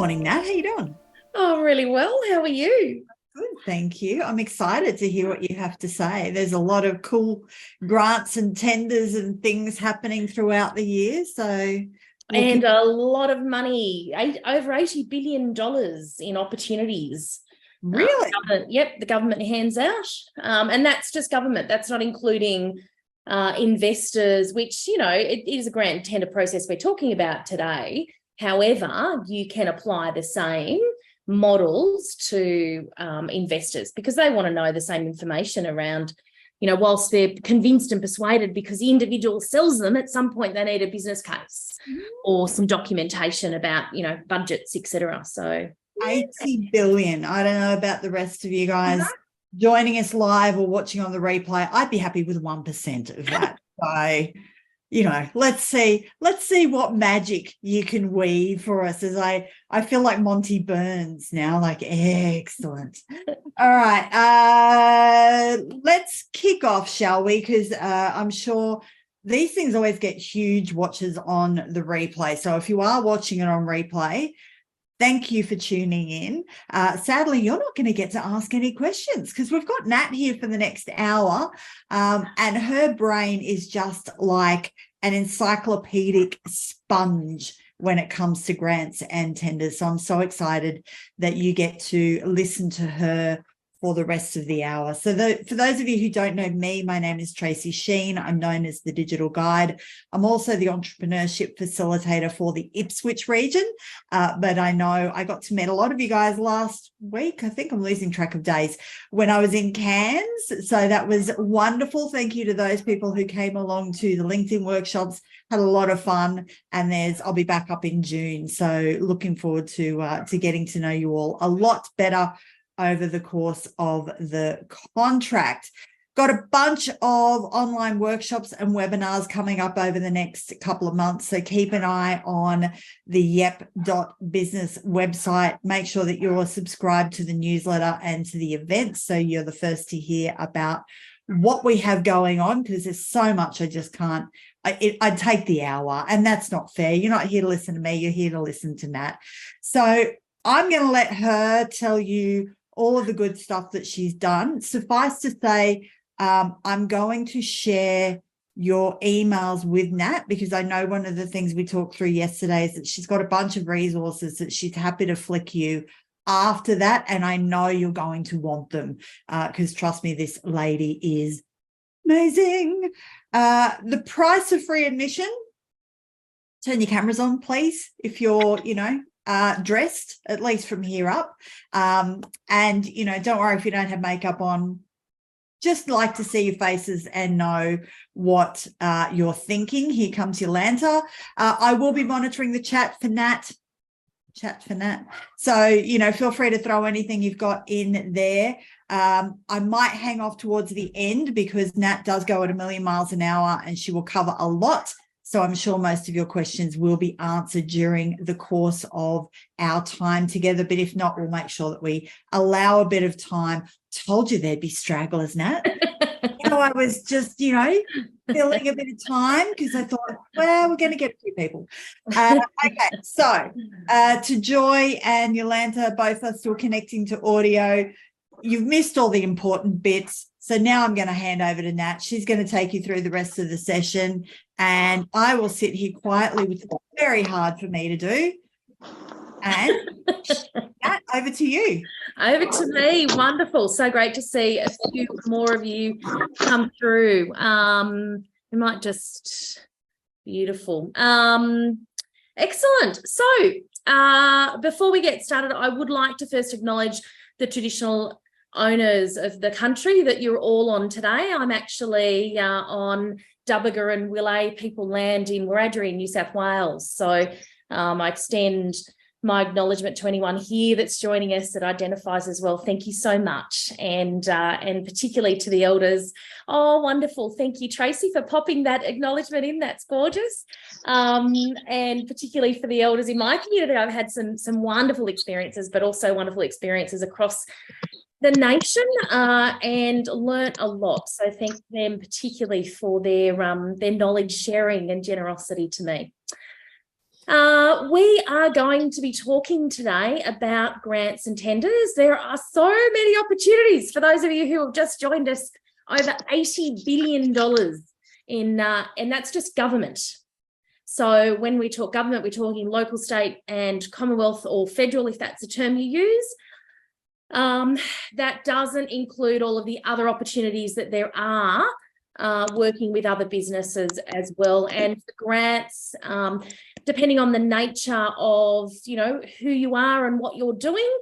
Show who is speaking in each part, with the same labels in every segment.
Speaker 1: morning, Nat. How you doing?
Speaker 2: Oh, really well. How are you?
Speaker 1: Good, thank you. I'm excited to hear what you have to say. There's a lot of cool grants and tenders and things happening throughout the year. So
Speaker 2: And a lot of money, over $80 billion in opportunities.
Speaker 1: Really?
Speaker 2: The government hands out. And that's just government. That's not including investors, which, it is a grant tender process we're talking about today. However, you can apply the same models to investors because they want to know the same information around, whilst they're convinced and persuaded because the individual sells them, at some point they need a business case or some documentation about, budgets, etc. So
Speaker 1: 80 billion. I don't know about the rest of you guys joining us live or watching on the replay. I'd be happy with 1% of that. So, let's see what magic you can weave for us, as I feel like Monty Burns now, like excellent. All right, let's kick off, shall we? Because I'm sure these things always get huge watches on the replay. So if you are watching it on replay, thank you for tuning in. Sadly, you're not going to get to ask any questions because we've got Nat here for the next hour, and her brain is just like an encyclopedic sponge when it comes to grants and tenders. So I'm so excited that you get to listen to her for the rest of the hour. So for those of you who don't know me, my name is Tracy Sheen. I'm known as the Digital Guide. I'm also the entrepreneurship facilitator for the Ipswich region, but I know I got to meet a lot of you guys last week. I think I'm losing track of days when I was in Cairns. So that was wonderful. Thank you to those people who came along to the LinkedIn workshops. Had a lot of fun, and I'll be back up in June. So looking forward to getting to know you all a lot better over the course of the contract. Got a bunch of online workshops and webinars coming up over the next couple of months. So keep an eye on the yep.business website. Make sure that you're subscribed to the newsletter and to the events so you're the first to hear about what we have going on, because there's so much I just can't. I'd take the hour, and that's not fair. You're not here to listen to me. You're here to listen to Nat. So I'm going to let her tell you all of the good stuff that she's done. Suffice to say, I'm going to share your emails with Nat, because I know one of the things we talked through yesterday is that she's got a bunch of resources that she's happy to flick you after that. And I know you're going to want them because trust me, this lady is amazing. The price of free admission, turn your cameras on, please, if you're, dressed, at least from here up. And, don't worry if you don't have makeup on. Just like to see your faces and know what you're thinking. Here comes Yolanta. I will be monitoring the chat for Nat. So, feel free to throw anything you've got in there. I might hang off towards the end because Nat does go at 1,000,000 miles an hour and she will cover a lot. So I'm sure most of your questions will be answered during the course of our time together. But if not, we'll make sure that we allow a bit of time. Told you there'd be stragglers, Nat. I was just, filling a bit of time because I thought, well, we're going to get a few people. Okay, so to Joy and Yolanta, both are still connecting to audio. You've missed all the important bits. So now I'm going to hand over to Nat. She's going to take you through the rest of the session, and I will sit here quietly, which is very hard for me to do. And Nat, over to you.
Speaker 2: Over to me. Wonderful. So great to see a few more of you come through. We might just beautiful. Excellent. So before we get started, I would like to first acknowledge the traditional owners of the country that you're all on today. I'm actually on Dubbaga and Willay people land in Wiradjuri, New South Wales. So I extend my acknowledgement to anyone here that's joining us that identifies as well. Thank you so much. And particularly to the elders. Oh, wonderful. Thank you, Tracy, for popping that acknowledgement in. That's gorgeous. And particularly for the elders in my community, I've had some wonderful experiences, but also wonderful experiences across the nation and learnt a lot. So thank them particularly for their knowledge sharing and generosity to me. We are going to be talking today about grants and tenders. There are so many opportunities. For those of you who have just joined us, over $80 billion and that's just government. So when we talk government, we're talking local, state, and Commonwealth or federal, if that's the term you use. That doesn't include all of the other opportunities that there are working with other businesses as well. And for grants, depending on the nature of, who you are and what you're doing,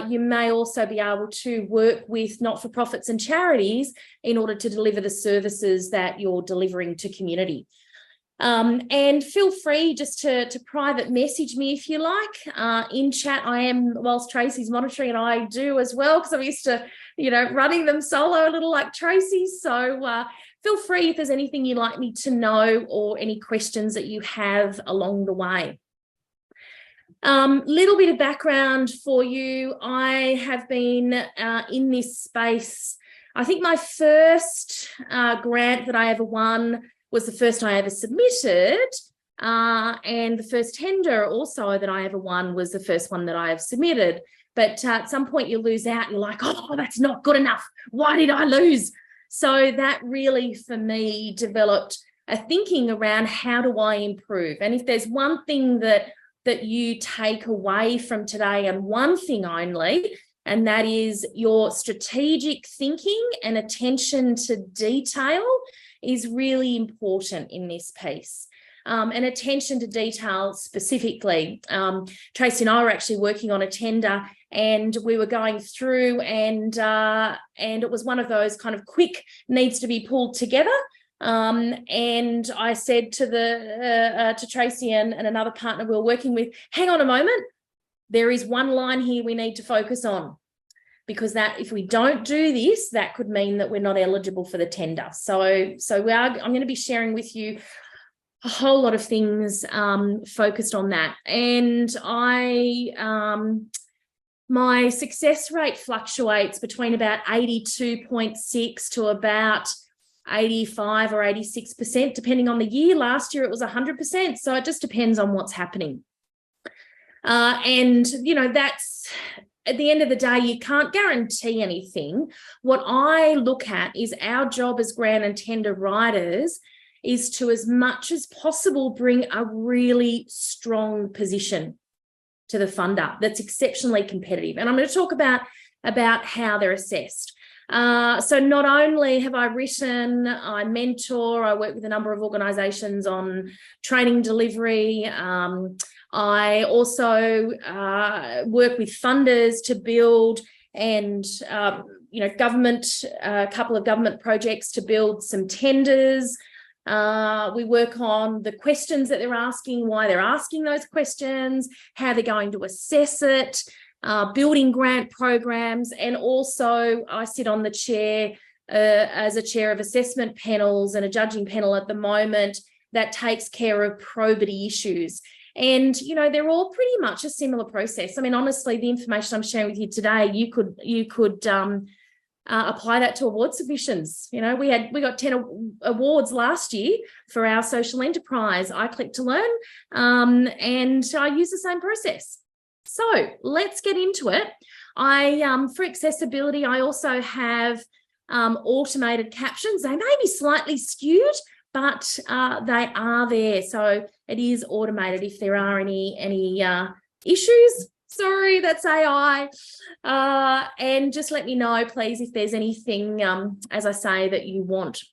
Speaker 2: you may also be able to work with not-for-profits and charities in order to deliver the services that you're delivering to community. And feel free just to private message me if you like. In chat, I am, whilst Tracy's monitoring, and I do as well, because I'm used to, running them solo a little like Tracy. So feel free if there's anything you'd like me to know or any questions that you have along the way. Little bit of background for you. I have been in this space. I think my first grant that I ever won was the first I ever submitted, and the first tender also that I ever won was the first one that I have submitted. But at some point you lose out and you're like, oh, that's not good enough. Why did I lose? So that really, for me, developed a thinking around how do I improve? And if there's one thing that you take away from today, and one thing only, and that is your strategic thinking and attention to detail is really important in this piece. And attention to detail specifically. Tracy and I were actually working on a tender, and we were going through, and it was one of those kind of quick needs to be pulled together. And I said to Tracy and another partner we were working with, hang on a moment, there is one line here we need to focus on, because that if we don't do this, that could mean that we're not eligible for the tender. So I'm going to be sharing with you a whole lot of things focused on that. And my success rate fluctuates between about 82.6 to about 85 or 86%, depending on the year. Last year it was 100%. So it just depends on what's happening. And, that's at the end of the day, you can't guarantee anything. What I look at is our job as grant and tender writers is to, as much as possible, bring a really strong position to the funder that's exceptionally competitive. And I'm going to talk about how they're assessed. So not only have I written, I mentor, I work with a number of organisations on training delivery. I also work with funders to build and, government, a couple of government projects to build some tenders. We work on the questions that they're asking, why they're asking those questions, how they're going to assess it, building grant programs. And also I sit on the chair as a chair of assessment panels and a judging panel at the moment that takes care of probity issues. And, they're all pretty much a similar process. I mean, honestly, the information I'm sharing with you today, you could apply that to award submissions. We got 10 awards last year for our social enterprise, iClick to Learn, and I use the same process. So let's get into it. For accessibility, I also have automated captions. They may be slightly skewed, but they are there. So it is automated if there are any issues. Sorry, that's AI. And just let me know, please, if there's anything, as I say, that you want.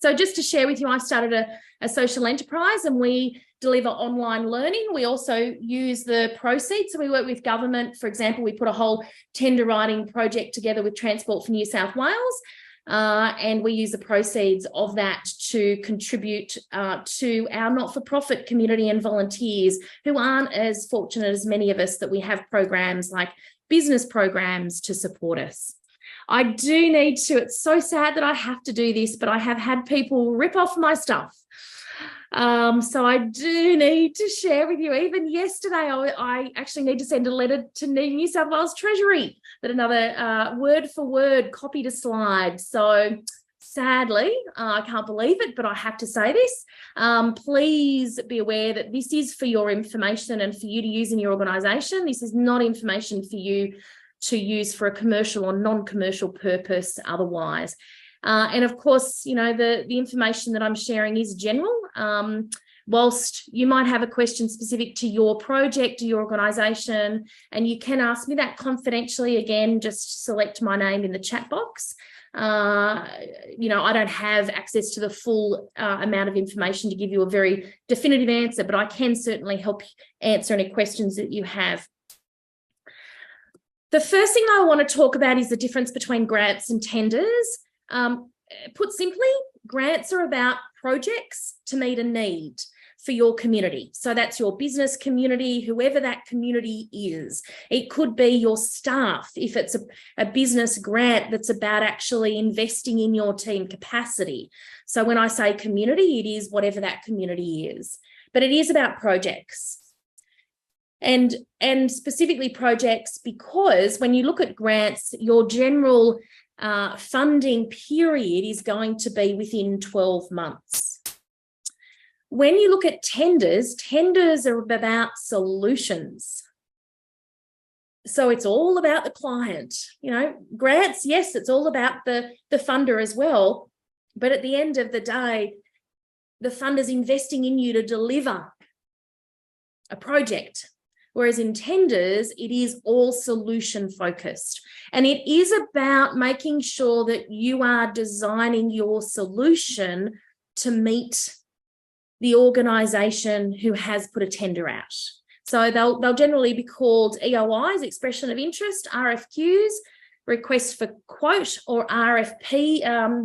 Speaker 2: So just to share with you, I started a social enterprise and we deliver online learning. We also use the proceeds. So we work with government. For example, we put a whole tender writing project together with Transport for New South Wales. And we use the proceeds of that to contribute to our not-for-profit community and volunteers who aren't as fortunate as many of us that we have programs like business programs to support us. I do need to, it's so sad that I have to do this, but I have had people rip off my stuff. So I do need to share with you. Even yesterday, I actually need to send a letter to New South Wales Treasury that another word for word copied a slide. So sadly, I can't believe it, but I have to say this, please be aware that this is for your information and for you to use in your organisation. This is not information for you to use for a commercial or non-commercial purpose otherwise. And of course, you know, the information that I'm sharing is general. Whilst you might have a question specific to your project or your organisation, and you can ask me that confidentially, again, just select my name in the chat box. You know, I don't have access to the full amount of information to give you a very definitive answer, but I can certainly help answer any questions that you have. The first thing I want to talk about is the difference between grants and tenders. Put simply, grants are about projects to meet a need for your community. So that's your business community, whoever that community is. It could be your staff, if it's a business grant that's about actually investing in your team capacity. So when I say community, it is whatever that community is. But it is about projects. And specifically projects, because when you look at grants, your general funding period is going to be within 12 months. When you look at tenders, tenders are about solutions. So it's all about the client. You know, grants, yes, it's all about the funder as well. But at the end of the day, the funder's investing in you to deliver a project. Whereas in tenders, it is all solution focused. And it is about making sure that you are designing your solution to meet the organisation who has put a tender out. So they'll generally be called EOIs, expression of interest, RFQs, request for quote, or RFPs,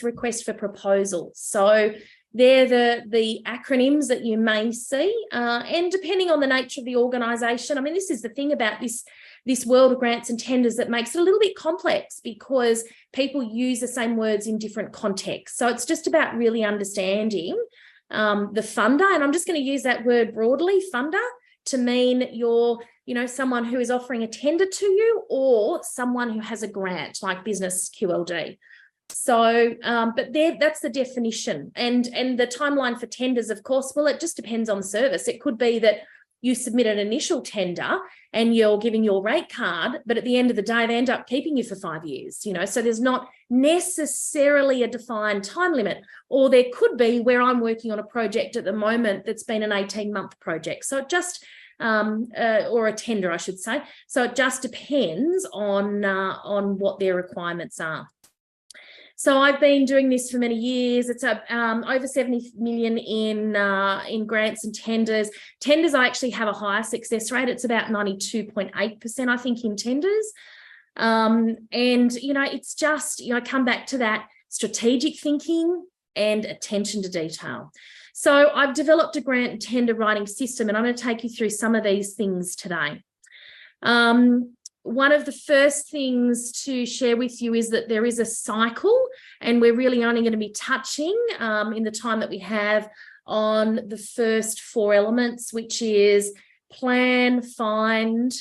Speaker 2: request for proposal. So they're the acronyms that you may see, and depending on the nature of the organisation, I mean, this is the thing about this world of grants and tenders that makes it a little bit complex, because people use the same words in different contexts. So it's just about really understanding the funder, and I'm just going to use that word broadly, funder, to mean you're, you know, someone who is offering a tender to you, or someone who has a grant like Business QLD. So, but that's the definition. And the timeline for tenders, of course, well, it just depends on the service. It could be that you submit an initial tender and you're giving your rate card, but at the end of the day, they end up keeping you for 5 years, you know, so there's not necessarily a defined time limit. Or there could be, where I'm working on a project at the moment that's been an 18-month project. So it just, or a tender, I should say. So it just depends on what their requirements are. So I've been doing this for many years. It's over 70 million in grants and tenders. Tenders, I actually have a higher success rate. It's about 92.8%, I think, in tenders. And, you know, it's just, you know, come back to that strategic thinking and attention to detail. So I've developed a grant and tender writing system, and I'm going to take you through some of these things today. One of the first things to share with you is that there is a cycle, and we're really only going to be touching in the time that we have on the first 4 elements, which is plan, find,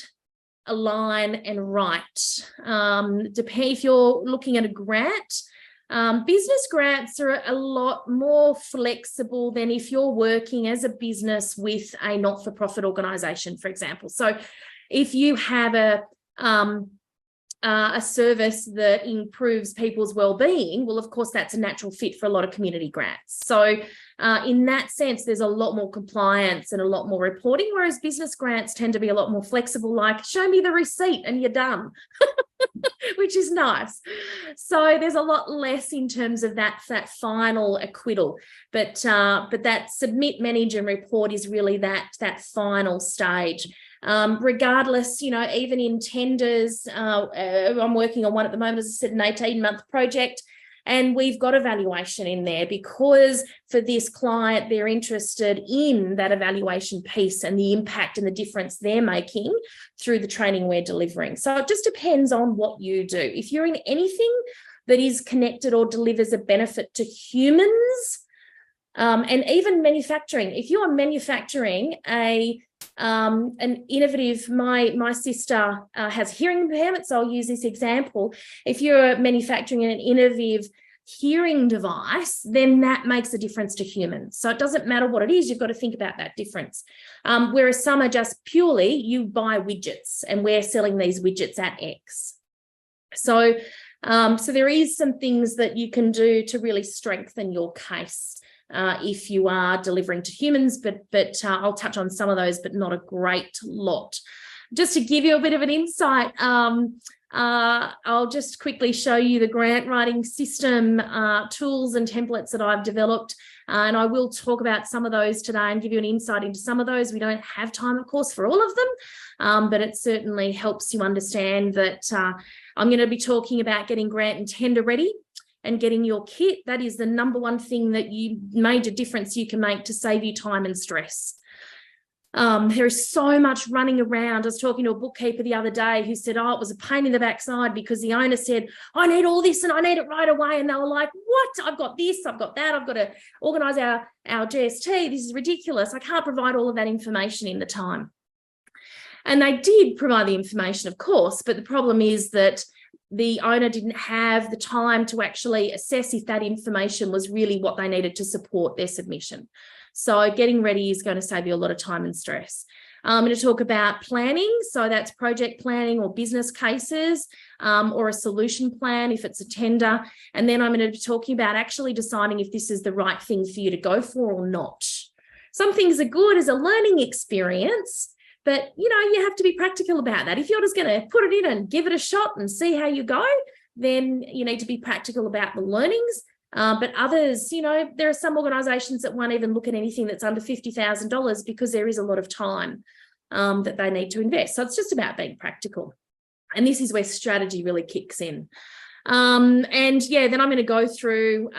Speaker 2: align, and write. If you're looking at a grant, business grants are a lot more flexible than if you're working as a business with a not-for-profit organisation, for example. So if you have a service that improves people's well-being, well, of course, that's a natural fit for a lot of community grants. So in that sense, there's a lot more compliance and a lot more reporting, whereas business grants tend to be a lot more flexible, like show me the receipt and you're done, which is nice. So there's a lot less in terms of that final acquittal, but that submit, manage and report is really that final stage. Regardless, you know, even in tenders, I'm working on one at the moment, as I said, an 18-month project, and we've got evaluation in there because for this client, they're interested in that evaluation piece and the impact and the difference they're making through the training we're delivering. So it just depends on what you do. If you're in anything that is connected or delivers a benefit to humans, and even manufacturing, if you are manufacturing a an innovative, my sister has hearing impairment, so I'll use this example. If you're manufacturing an innovative hearing device, then that makes a difference to humans. So it doesn't matter what it is, you've got to think about that difference. Whereas some are just purely, you buy widgets and we're selling these widgets at X. So there is some things that you can do to really strengthen your case if you are delivering to humans, but I'll touch on some of those, but not a great lot. Just to give you a bit of an insight, I'll just quickly show you the grant writing system tools and templates that I've developed, and I will talk about some of those today and give you an insight into some of those. We don't have time, of course, for all of them, but it certainly helps you understand that I'm going to be talking about getting grant and tender ready and getting your kit. That is the number one thing that major difference you can make to save you time and stress. There is so much running around. I was talking to a bookkeeper the other day who said, oh, it was a pain in the backside because the owner said, I need all this and I need it right away. And they were like, what? I've got this, I've got that, I've got to organise our GST. This is ridiculous. I can't provide all of that information in the time. And they did provide the information, of course, but the problem is that the owner didn't have the time to actually assess if that information was really what they needed to support their submission. So getting ready is going to save you a lot of time and stress. I'm going to talk about planning. So that's project planning or business cases, or a solution plan if it's a tender. And then I'm going to be talking about actually deciding if this is the right thing for you to go for or not. Some things are good as a learning experience, but, you have to be practical about that. If you're just going to put it in and give it a shot and see how you go, then you need to be practical about the learnings. But others, there are some organisations that won't even look at anything that's under $50,000 because there is a lot of time that they need to invest. So it's just about being practical. And this is where strategy really kicks in. Then I'm going to go through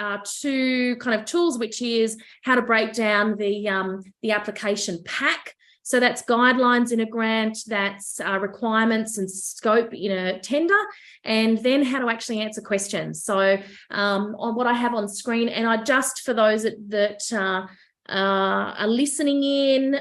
Speaker 2: two kind of tools, which is how to break down the application pack. So that's guidelines in a grant, that's requirements and scope in a tender, and then how to actually answer questions. So on what I have on screen, and I just, for those that are listening in,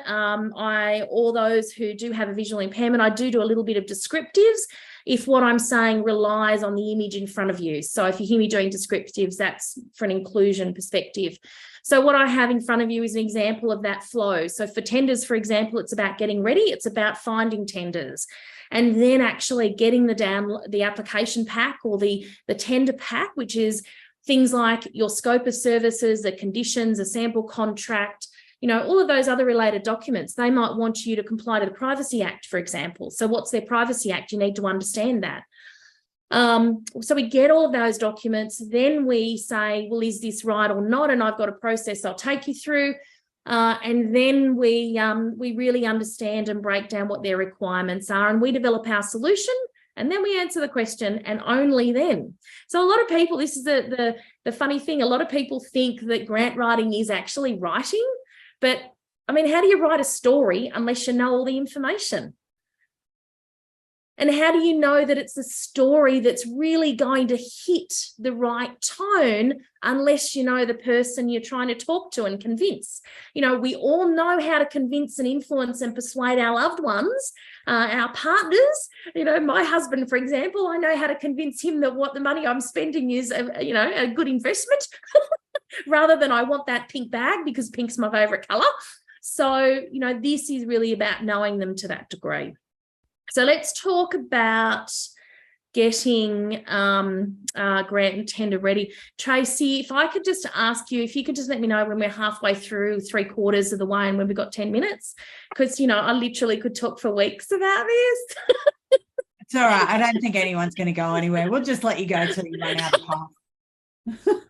Speaker 2: or those who do have a visual impairment, I do a little bit of descriptives if what I'm saying relies on the image in front of you. So if you hear me doing descriptives, that's for an inclusion perspective. So what I have in front of you is an example of that flow. So for tenders, for example, it's about getting ready. It's about finding tenders and then actually getting the application pack or the tender pack, which is things like your scope of services, the conditions, a sample contract, all of those other related documents. They might want you to comply to the Privacy Act, for example. So what's their Privacy Act? You need to understand that. So we get all of those documents, then we say, well, is this right or not? And I've got a process I'll take you through. And then we really understand and break down what their requirements are, and we develop our solution, and then we answer the question, and only then. So a lot of people, this is the funny thing, a lot of people think that grant writing is actually writing, but I mean, how do you write a story unless you know all the information? And how do you know that it's a story that's really going to hit the right tone unless you know the person you're trying to talk to and convince? We all know how to convince and influence and persuade our loved ones, our partners. My husband, for example, I know how to convince him that what the money I'm spending is, a good investment rather than I want that pink bag because pink's my favorite color. So, this is really about knowing them to that degree. So let's talk about getting grant and tender ready. Tracy, if I could just ask you, if you could just let me know when we're halfway through, 3/4 of the way, and when we've got 10 minutes, because, I literally could talk for weeks about this.
Speaker 1: It's all right. I don't think anyone's going to go anywhere. We'll just let you go till you run out of time.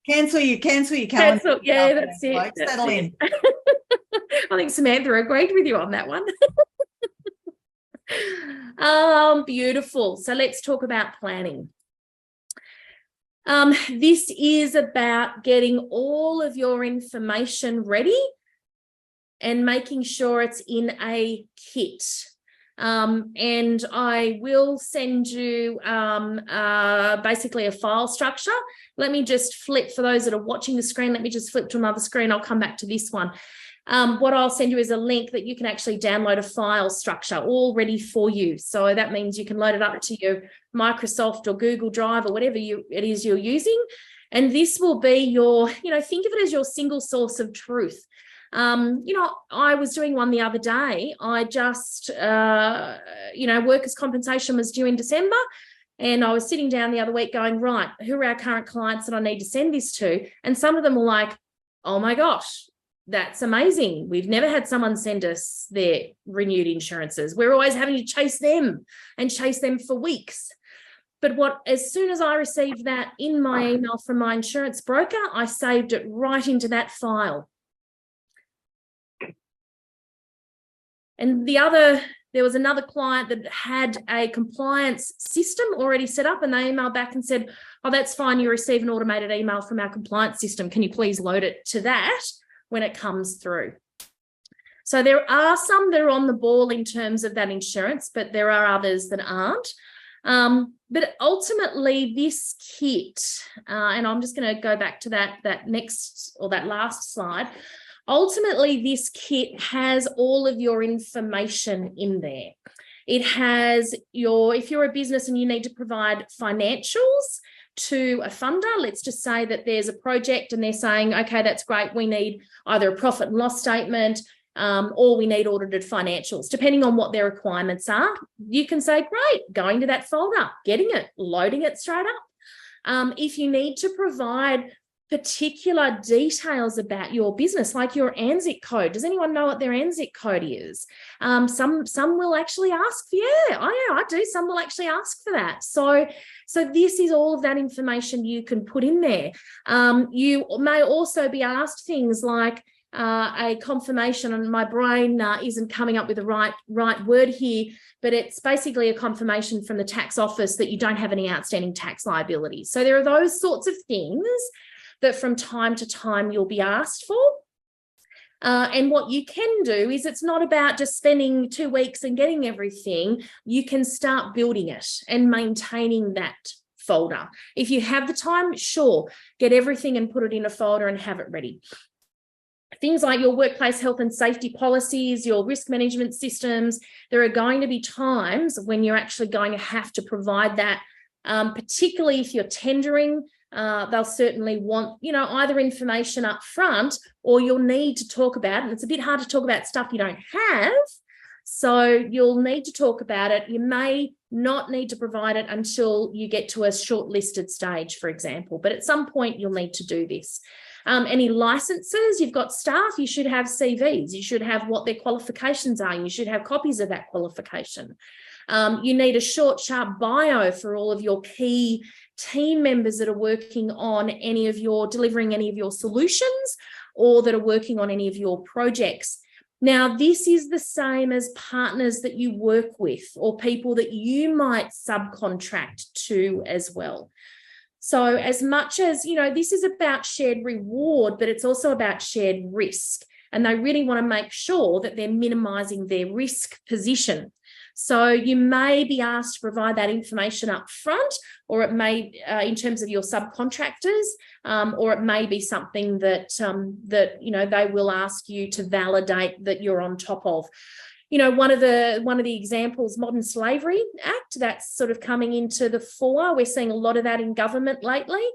Speaker 1: Cancel your calendar.
Speaker 2: Yeah, that's it.
Speaker 1: Like, settle in.
Speaker 2: I think Samantha agreed with you on that one. Beautiful. So let's talk about planning. This is about getting all of your information ready and making sure it's in a kit. And I will send you basically a file structure. Let me just flip, for those that are watching the screen, let me just flip to another screen. I'll come back to this one. what I'll send you is a link that you can actually download a file structure all ready for you. So that means you can load it up to your Microsoft or Google Drive or whatever it is you're using. And this will be your, think of it as your single source of truth. I was doing one the other day. I just, workers' compensation was due in December. And I was sitting down the other week going, right, who are our current clients that I need to send this to? And some of them were like, oh my gosh, that's amazing. We've never had someone send us their renewed insurances. We're always having to chase them for weeks. But as soon as I received that in my email from my insurance broker, I saved it right into that file. And there was another client that had a compliance system already set up, and they emailed back and said, oh, that's fine. You receive an automated email from our compliance system. Can you please load it to that when it comes through? So there are some that are on the ball in terms of that insurance, but there are others that aren't. But ultimately this kit, and I'm just going to go back to that next or that last slide. Ultimately, this kit has all of your information in there. It has if you're a business and you need to provide financials to a funder, let's just say that there's a project and they're saying, okay, that's great. We need either a profit and loss statement or we need audited financials, depending on what their requirements are. You can say, great, going to that folder, getting it, loading it straight up. If you need to provide particular details about your business, like your ANZIC code. Does anyone know what their ANZIC code is? Some will actually ask for, I do. Some will actually ask for that. So this is all of that information you can put in there. You may also be asked things like a confirmation, and my brain isn't coming up with the right word here, but it's basically a confirmation from the tax office that you don't have any outstanding tax liabilities. So there are those sorts of things that from time to time you'll be asked for. And what you can do is it's not about just spending 2 weeks and getting everything. You can start building it and maintaining that folder. If you have the time, sure, get everything and put it in a folder and have it ready. Things like your workplace health and safety policies, your risk management systems, there are going to be times when you're actually going to have to provide that, particularly if you're tendering. They'll certainly want, either information up front, or you'll need to talk about, and it's a bit hard to talk about stuff you don't have. So you'll need to talk about it. You may not need to provide it until you get to a shortlisted stage, for example, but at some point you'll need to do this. Any licenses, you've got staff, you should have CVs, you should have what their qualifications are, you should have copies of that qualification. You need a short, sharp bio for all of your key team members that are working on delivering any of your solutions, or that are working on any of your projects. Now, this is the same as partners that you work with or people that you might subcontract to as well. So as much as, this is about shared reward, but it's also about shared risk. And they really want to make sure that they're minimizing their risk position. So you may be asked to provide that information up front, or it may, in terms of your subcontractors, or it may be something that they will ask you to validate that you're on top of. One of the examples, Modern Slavery Act, that's sort of coming into the fore. We're seeing a lot of that in government lately.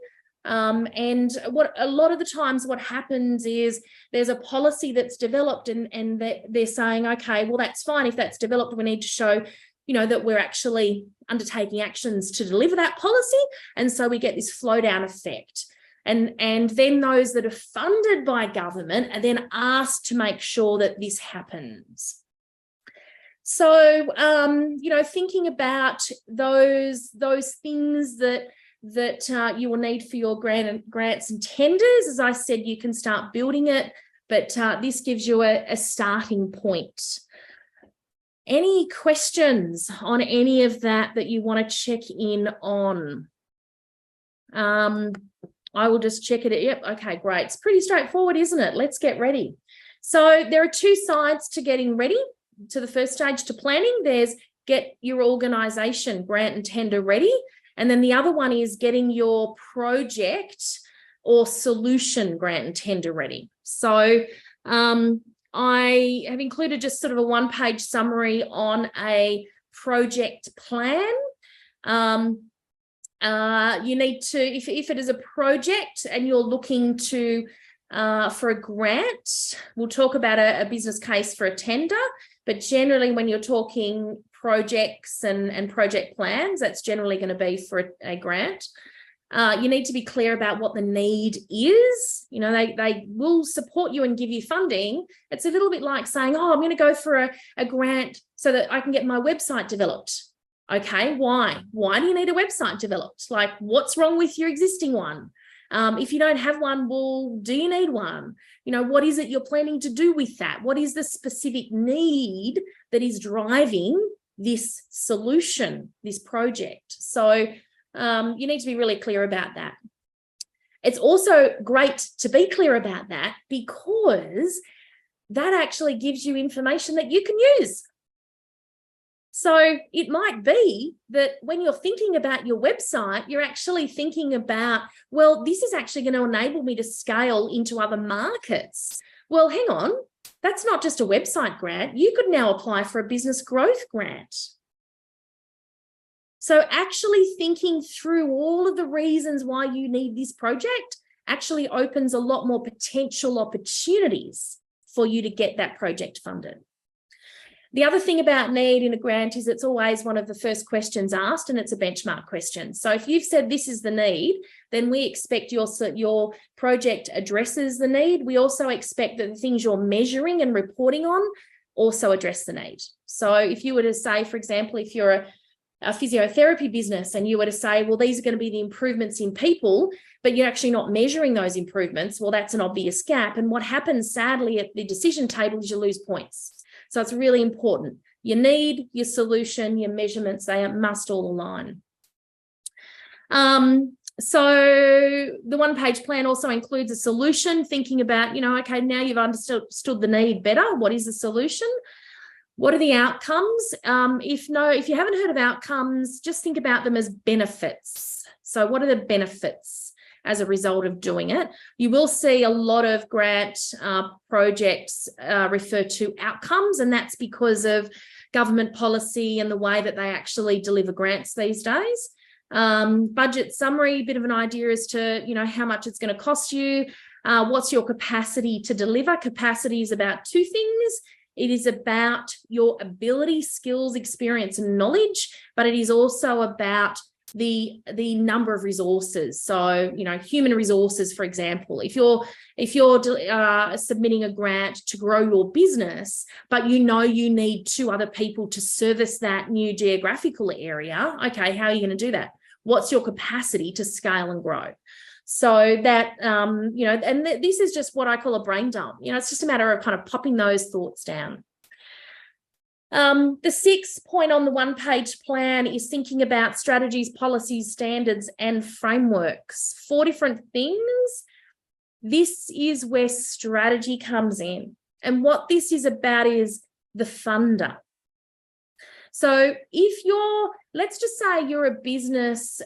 Speaker 2: And a lot of the times what happens is there's a policy that's developed and they're saying, okay, well, that's fine. If that's developed, we need to show, that we're actually undertaking actions to deliver that policy. And so we get this flow down effect. And then those that are funded by government are then asked to make sure that this happens. So, thinking about those things that you will need for your grants and tenders, as I said, you can start building it, but this gives you a starting point. Any questions on any of that you want to check in on? I will just check it. Yep. Okay, great. It's pretty straightforward, isn't it? Let's get ready. So there are two sides to getting ready. To the first stage, to planning, there's get your organisation grant and tender ready. And then the other one is getting your project or solution grant and tender ready. So I have included just sort of a one-page summary on a project plan. You need to, if it is a project and you're looking to for a grant, we'll talk about a business case for a tender, but generally when you're talking projects and project plans, that's generally going to be for a grant. You need to be clear about what the need is. You know, they will support you and give you funding. It's a little bit like saying, oh, I'm going to go for a grant so that I can get my website developed. Okay, why? Why do you need a website developed? Like, what's wrong with your existing one? If you don't have one, well, do you need one? You know, what is it you're planning to do with that? What is the specific need that is driving this solution, this project? So you need to be really clear about that. It's also great to be clear about that because that actually gives you information that you can use. So it might be that when you're thinking about your website, you're actually thinking about, well, this is actually going to enable me to scale into other markets. Well, hang on, that's not just a website grant. You could now apply for a business growth grant. So actually thinking through all of the reasons why you need this project actually opens a lot more potential opportunities for you to get that project funded. The other thing about need in a grant is it's always one of the first questions asked, and it's a benchmark question. So if you've said this is the need, then we expect your project addresses the need. We also expect that the things you're measuring and reporting on also address the need. So if you were to say, for example, if you're a physiotherapy business and you were to say, well, these are going to be the improvements in people, but you're actually not measuring those improvements, well, that's an obvious gap. And what happens sadly at the decision table is you lose points. So it's really important. Your need, your solution, your measurements, they must all align. So the one-page plan also includes a solution, thinking about, you know, okay, now you've understood the need better. What is the solution? What are the outcomes? If you haven't heard of outcomes, just think about them as benefits. So what are the benefits as a result of doing it? You will see a lot of grant projects refer to outcomes, and that's because of government policy and the way that they actually deliver grants these days. Budget summary, a bit of an idea as to, you know, how much it's going to cost you. What's your capacity to deliver? Capacity is about two things. It is about your ability, skills, experience, and knowledge, but it is also about the number of resources. So, you know, human resources, for example, if you're submitting a grant to grow your business, but you know you need 2 other people to service that new geographical area, okay, how are you going to do that? What's your capacity to scale and grow? So that, you know, and this is just what I call a brain dump. You know, it's just a matter of kind of popping those thoughts down. The 6th point on the one-page plan is thinking about strategies, policies, standards, and frameworks. 4 different things. This is where strategy comes in. And what this is about is the funder. So if let's just say you're a business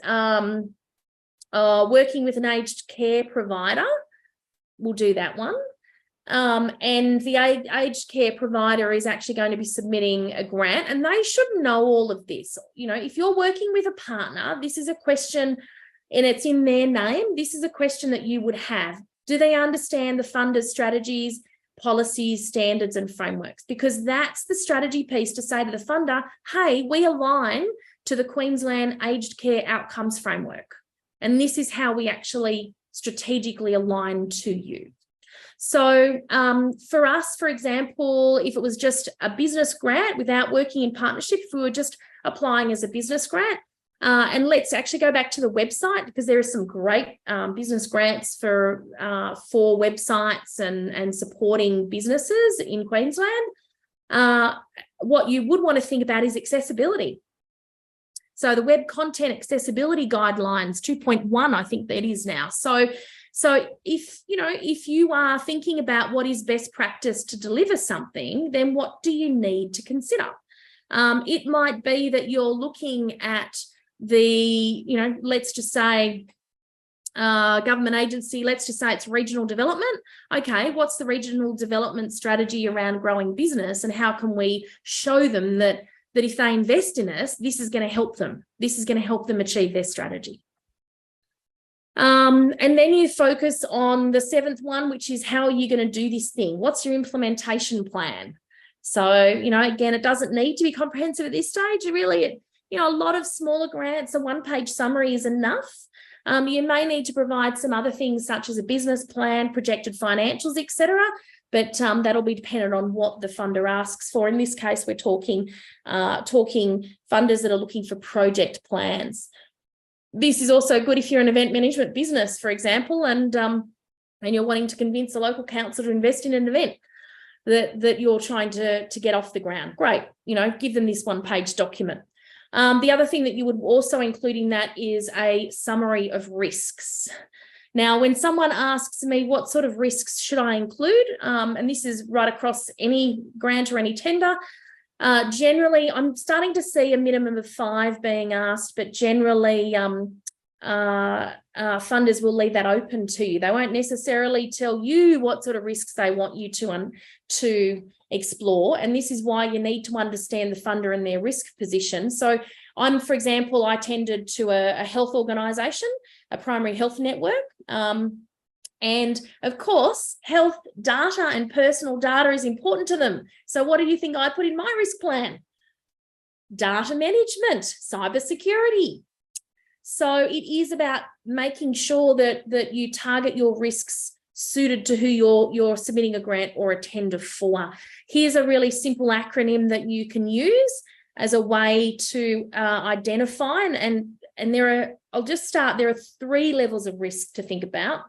Speaker 2: working with an aged care provider, we'll do that one. And the aged care provider is actually going to be submitting a grant, and they should know all of this. You know, if you're working with a partner, this is a question, and it's in their name, this is a question that you would have. Do they understand the funder's strategies, policies, standards, and frameworks? Because that's the strategy piece to say to the funder, hey, we align to the Queensland Aged Care Outcomes Framework. And this is how we actually strategically align to you. So for us, for example, if it was just a business grant without working in partnership, if we were just applying as a business grant, and let's actually go back to the website, because there are some great business grants for websites and supporting businesses in Queensland. What you would want to think about is accessibility. So the Web Content Accessibility Guidelines 2.1, I think that is now. So if you are thinking about what is best practice to deliver something, then what do you need to consider? It might be that you're looking at let's just say government agency, let's just say it's regional development. Okay, what's the regional development strategy around growing business, and how can we show them that if they invest in us, this is going to help them. This is going to help them achieve their strategy. And then you focus on the 7th one, which is how are you going to do this thing? What's your implementation plan? So, you know, again, it doesn't need to be comprehensive at this stage. Really, you know, a lot of smaller grants, a one-page summary is enough. You may need to provide some other things such as a business plan, projected financials, etc. But that'll be dependent on what the funder asks for. In this case, we're talking funders that are looking for project plans. This is also good if you're an event management business, for example, and you're wanting to convince a local council to invest in an event that you're trying to get off the ground. Great, you know, give them this one-page document. The other thing that you would also include in that is a summary of risks. Now, when someone asks me what sort of risks should I include, and this is right across any grant or any tender, generally I'm starting to see a minimum of 5 being asked, but generally funders will leave that open to you. They won't necessarily tell you what sort of risks they want you to explore, and this is why you need to understand the funder and their risk position. So for example, I tended to a health organisation, a primary health network, and of course, health data and personal data is important to them. So what do you think I put in my risk plan? Data management, cybersecurity. So it is about making sure that you target your risks suited to who you're submitting a grant or a tender for. Here's a really simple acronym that you can use as a way to identify, and there are 3 levels of risk to think about.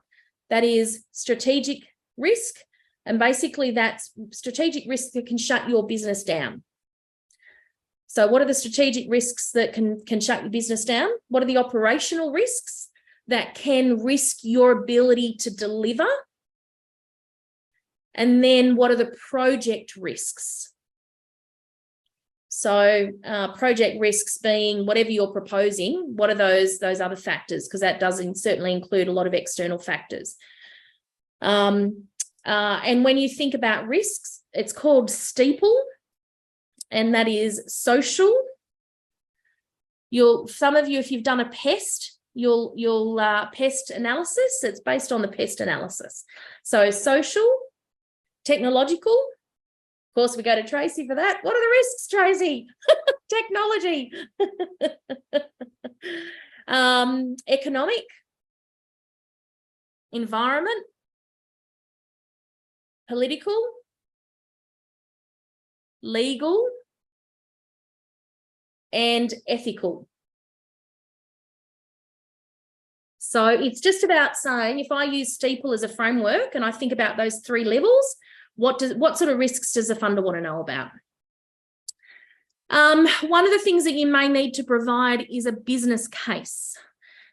Speaker 2: That is strategic risk, and basically that's strategic risk that can shut your business down. So what are the strategic risks that can shut your business down? What are the operational risks that can risk your ability to deliver? And then what are the project risks? So project risks being whatever you're proposing, what are those other factors? Because that does certainly include a lot of external factors. And when you think about risks, it's called STEEPLE, and that is social. Some of you, if you've done a pest, you'll pest analysis. It's based on the pest analysis. So social, technological. Of course, we go to Tracy for that. What are the risks, Tracy? Technology. Economic, environment, political, legal, and ethical. So it's just about saying, if I use STEEPLE as a framework and I think about those 3 levels, what sort of risks does the funder want to know about? One of the things that you may need to provide is a business case.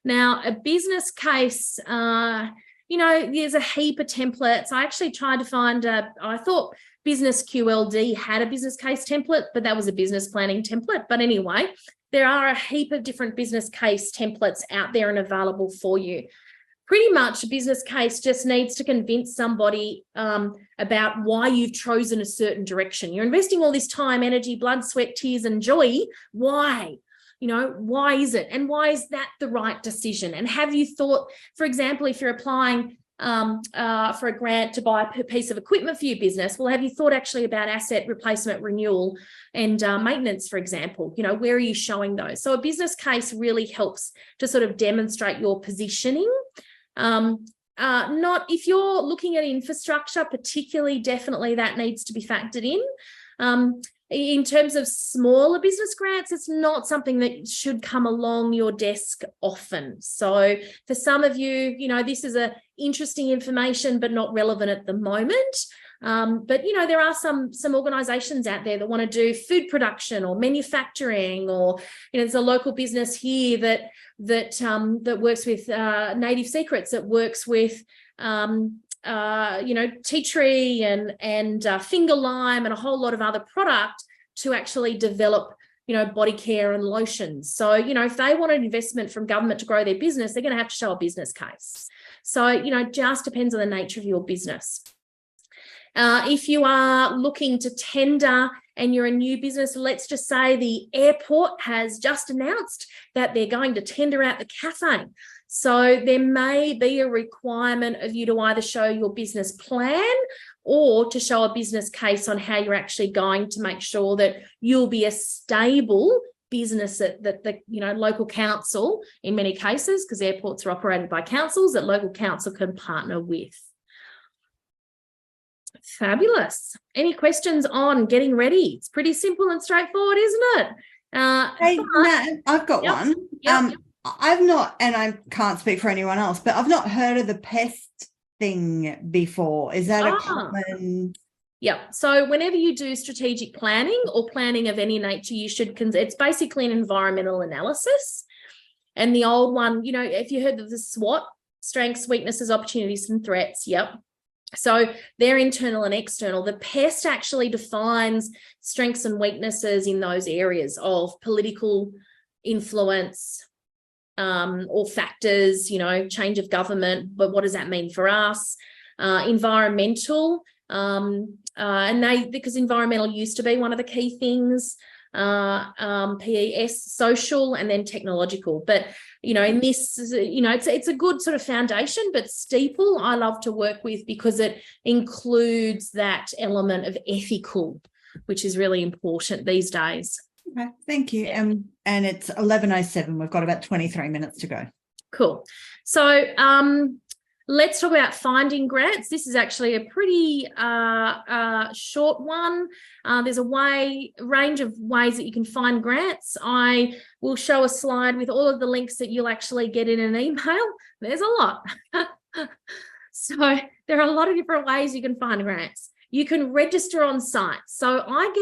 Speaker 2: Now, a business case, you know, there's a heap of templates. I actually tried to find, I thought Business QLD had a business case template, but that was a business planning template. But anyway, there are a heap of different business case templates out there and available for you. Pretty much a business case just needs to convince somebody about why you've chosen a certain direction. You're investing all this time, energy, blood, sweat, tears, and joy. Why? You know, why is it? And why is that the right decision? And have you thought, for example, if you're applying for a grant to buy a piece of equipment for your business, well, have you thought actually about asset replacement, renewal, and maintenance, for example? You know, where are you showing those? So a business case really helps to sort of demonstrate your positioning. Not if you're looking at infrastructure, particularly, definitely that needs to be factored in. In terms of smaller business grants, it's not something that should come along your desk often. So for some of you, you know, this is interesting information, but not relevant at the moment. But, you know, there are some organisations out there that want to do food production or manufacturing, or, you know, there's a local business here that works with Native Secrets, that works with you know, tea tree and finger lime and a whole lot of other product to actually develop body care and lotions. So, if they want an investment from government to grow their business, they're going to have to show a business case. So, it just depends on the nature of your business. If you are looking to tender and you're a new business, let's just say the airport has just announced that they're going to tender out the cafe. So there may be a requirement of you to either show your business plan or to show a business case on how you're actually going to make sure that you'll be a stable business that the local council, in many cases, because airports are operated by councils, that local council can partner with. Fabulous. Any questions on getting ready? It's pretty simple and straightforward, isn't it?
Speaker 1: Hey, Nat, I've got one. I've not, and I can't speak for anyone else, but I've not heard of the pest thing before. Is that a common?
Speaker 2: Yeah. So whenever you do strategic planning or planning of any nature, you should, it's basically an environmental analysis. And the old one, if you heard of the SWOT, strengths, weaknesses, opportunities, and threats. Yep. So they're internal and external. The PEST actually defines strengths and weaknesses in those areas of political influence or factors, change of government, but what does that mean for us? Environmental, because environmental used to be one of the key things, PES, social, and then technological. But in this, it's a good sort of foundation, but steeple I love to work with because it includes that element of ethical, which is really important these days.
Speaker 1: Okay, thank you. And it's 11:07. We've got about 23 minutes to go.
Speaker 2: Cool. So let's talk about finding grants. This is actually a pretty short one. There's a range of ways that you can find grants. I will show a slide with all of the links that you'll actually get in an email. There's a lot. So there are a lot of different ways you can find grants. You can register on site. So I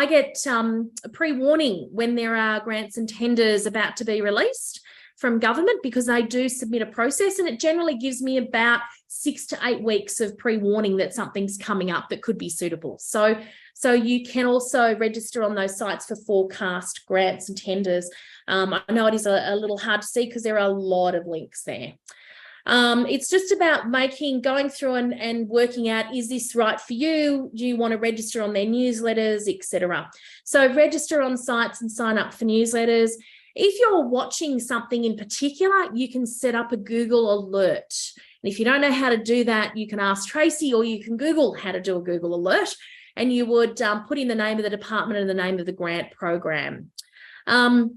Speaker 2: get a pre-warning when there are grants and tenders about to be released from government, because they do submit a process, and it generally gives me about 6 to 8 weeks of pre-warning that something's coming up that could be suitable. So you can also register on those sites for forecast grants and tenders. I know it is a little hard to see because there are a lot of links there. It's just about going through and working out, is this right for you? Do you want to register on their newsletters, etc.? So register on sites and sign up for newsletters. If you're watching something in particular, you can set up a Google alert. And if you don't know how to do that, you can ask Tracy, or you can Google how to do a Google alert, and you would put in the name of the department and the name of the grant program. And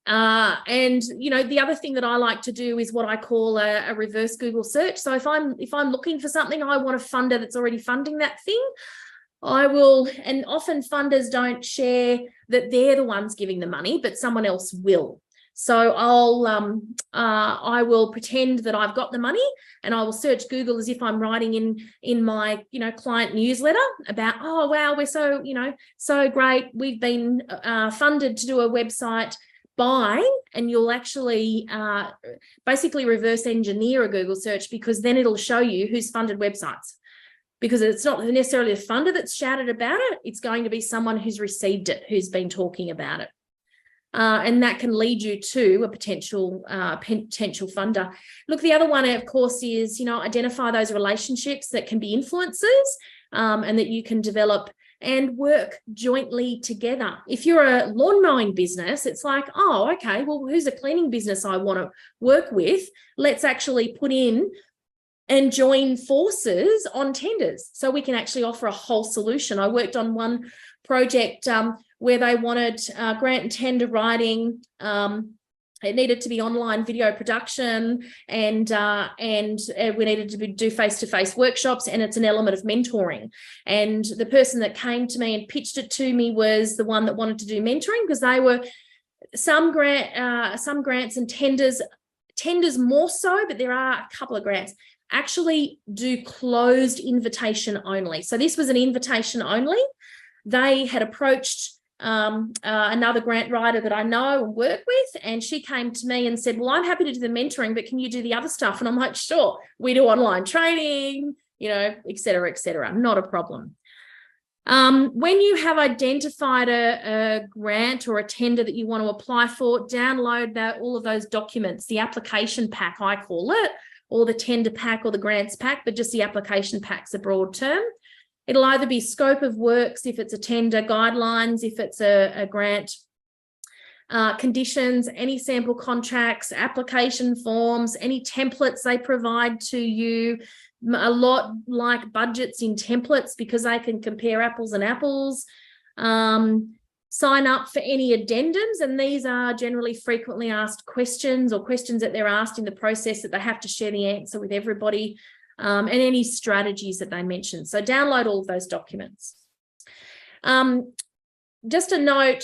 Speaker 2: the other thing that I like to do is what I call a reverse Google search. So if I'm looking for something, I want a funder that's already funding that thing, I will, and often funders don't share that they're the ones giving the money, but someone else will. So I will pretend that I've got the money, and I will search Google as if I'm writing in my client newsletter about, oh wow, we're so so great, we've been funded to do a website by, and you'll actually basically reverse engineer a Google search, because then it'll show you who's funded websites. Because it's not necessarily a funder that's shouted about it, it's going to be someone who's received it, who's been talking about it. And that can lead you to a potential funder. Look, the other one, of course, is, identify those relationships that can be influencers and that you can develop and work jointly together. If you're a lawn mowing business, it's like, oh, okay, well, who's a cleaning business I want to work with? Let's actually put in and join forces on tenders so we can actually offer a whole solution. I worked on one project where they wanted grant and tender writing. It needed to be online video production, and we needed to do face-to-face workshops, and it's an element of mentoring. And the person that came to me and pitched it to me was the one that wanted to do mentoring, because they were some grants and tenders more so, but there are a couple of grants actually do closed invitation only. So this was an invitation only. They had approached another grant writer that I know and work with, and she came to me and said, well, I'm happy to do the mentoring, but can you do the other stuff? And I'm like, sure, we do online training, et cetera, not a problem. When you have identified a grant or a tender that you want to apply for, download all of those documents, the application pack, I call it, or the tender pack or the grants pack, but just the application pack's a broad term. It'll either be scope of works if it's a tender, guidelines if it's a grant, conditions, any sample contracts, application forms, any templates they provide to you. A lot like budgets in templates because they can compare apples and apples. Sign up for any addendums, and these are generally frequently asked questions or questions that they're asked in the process that they have to share the answer with everybody, and any strategies that they mention. So download all of those documents. Just a note,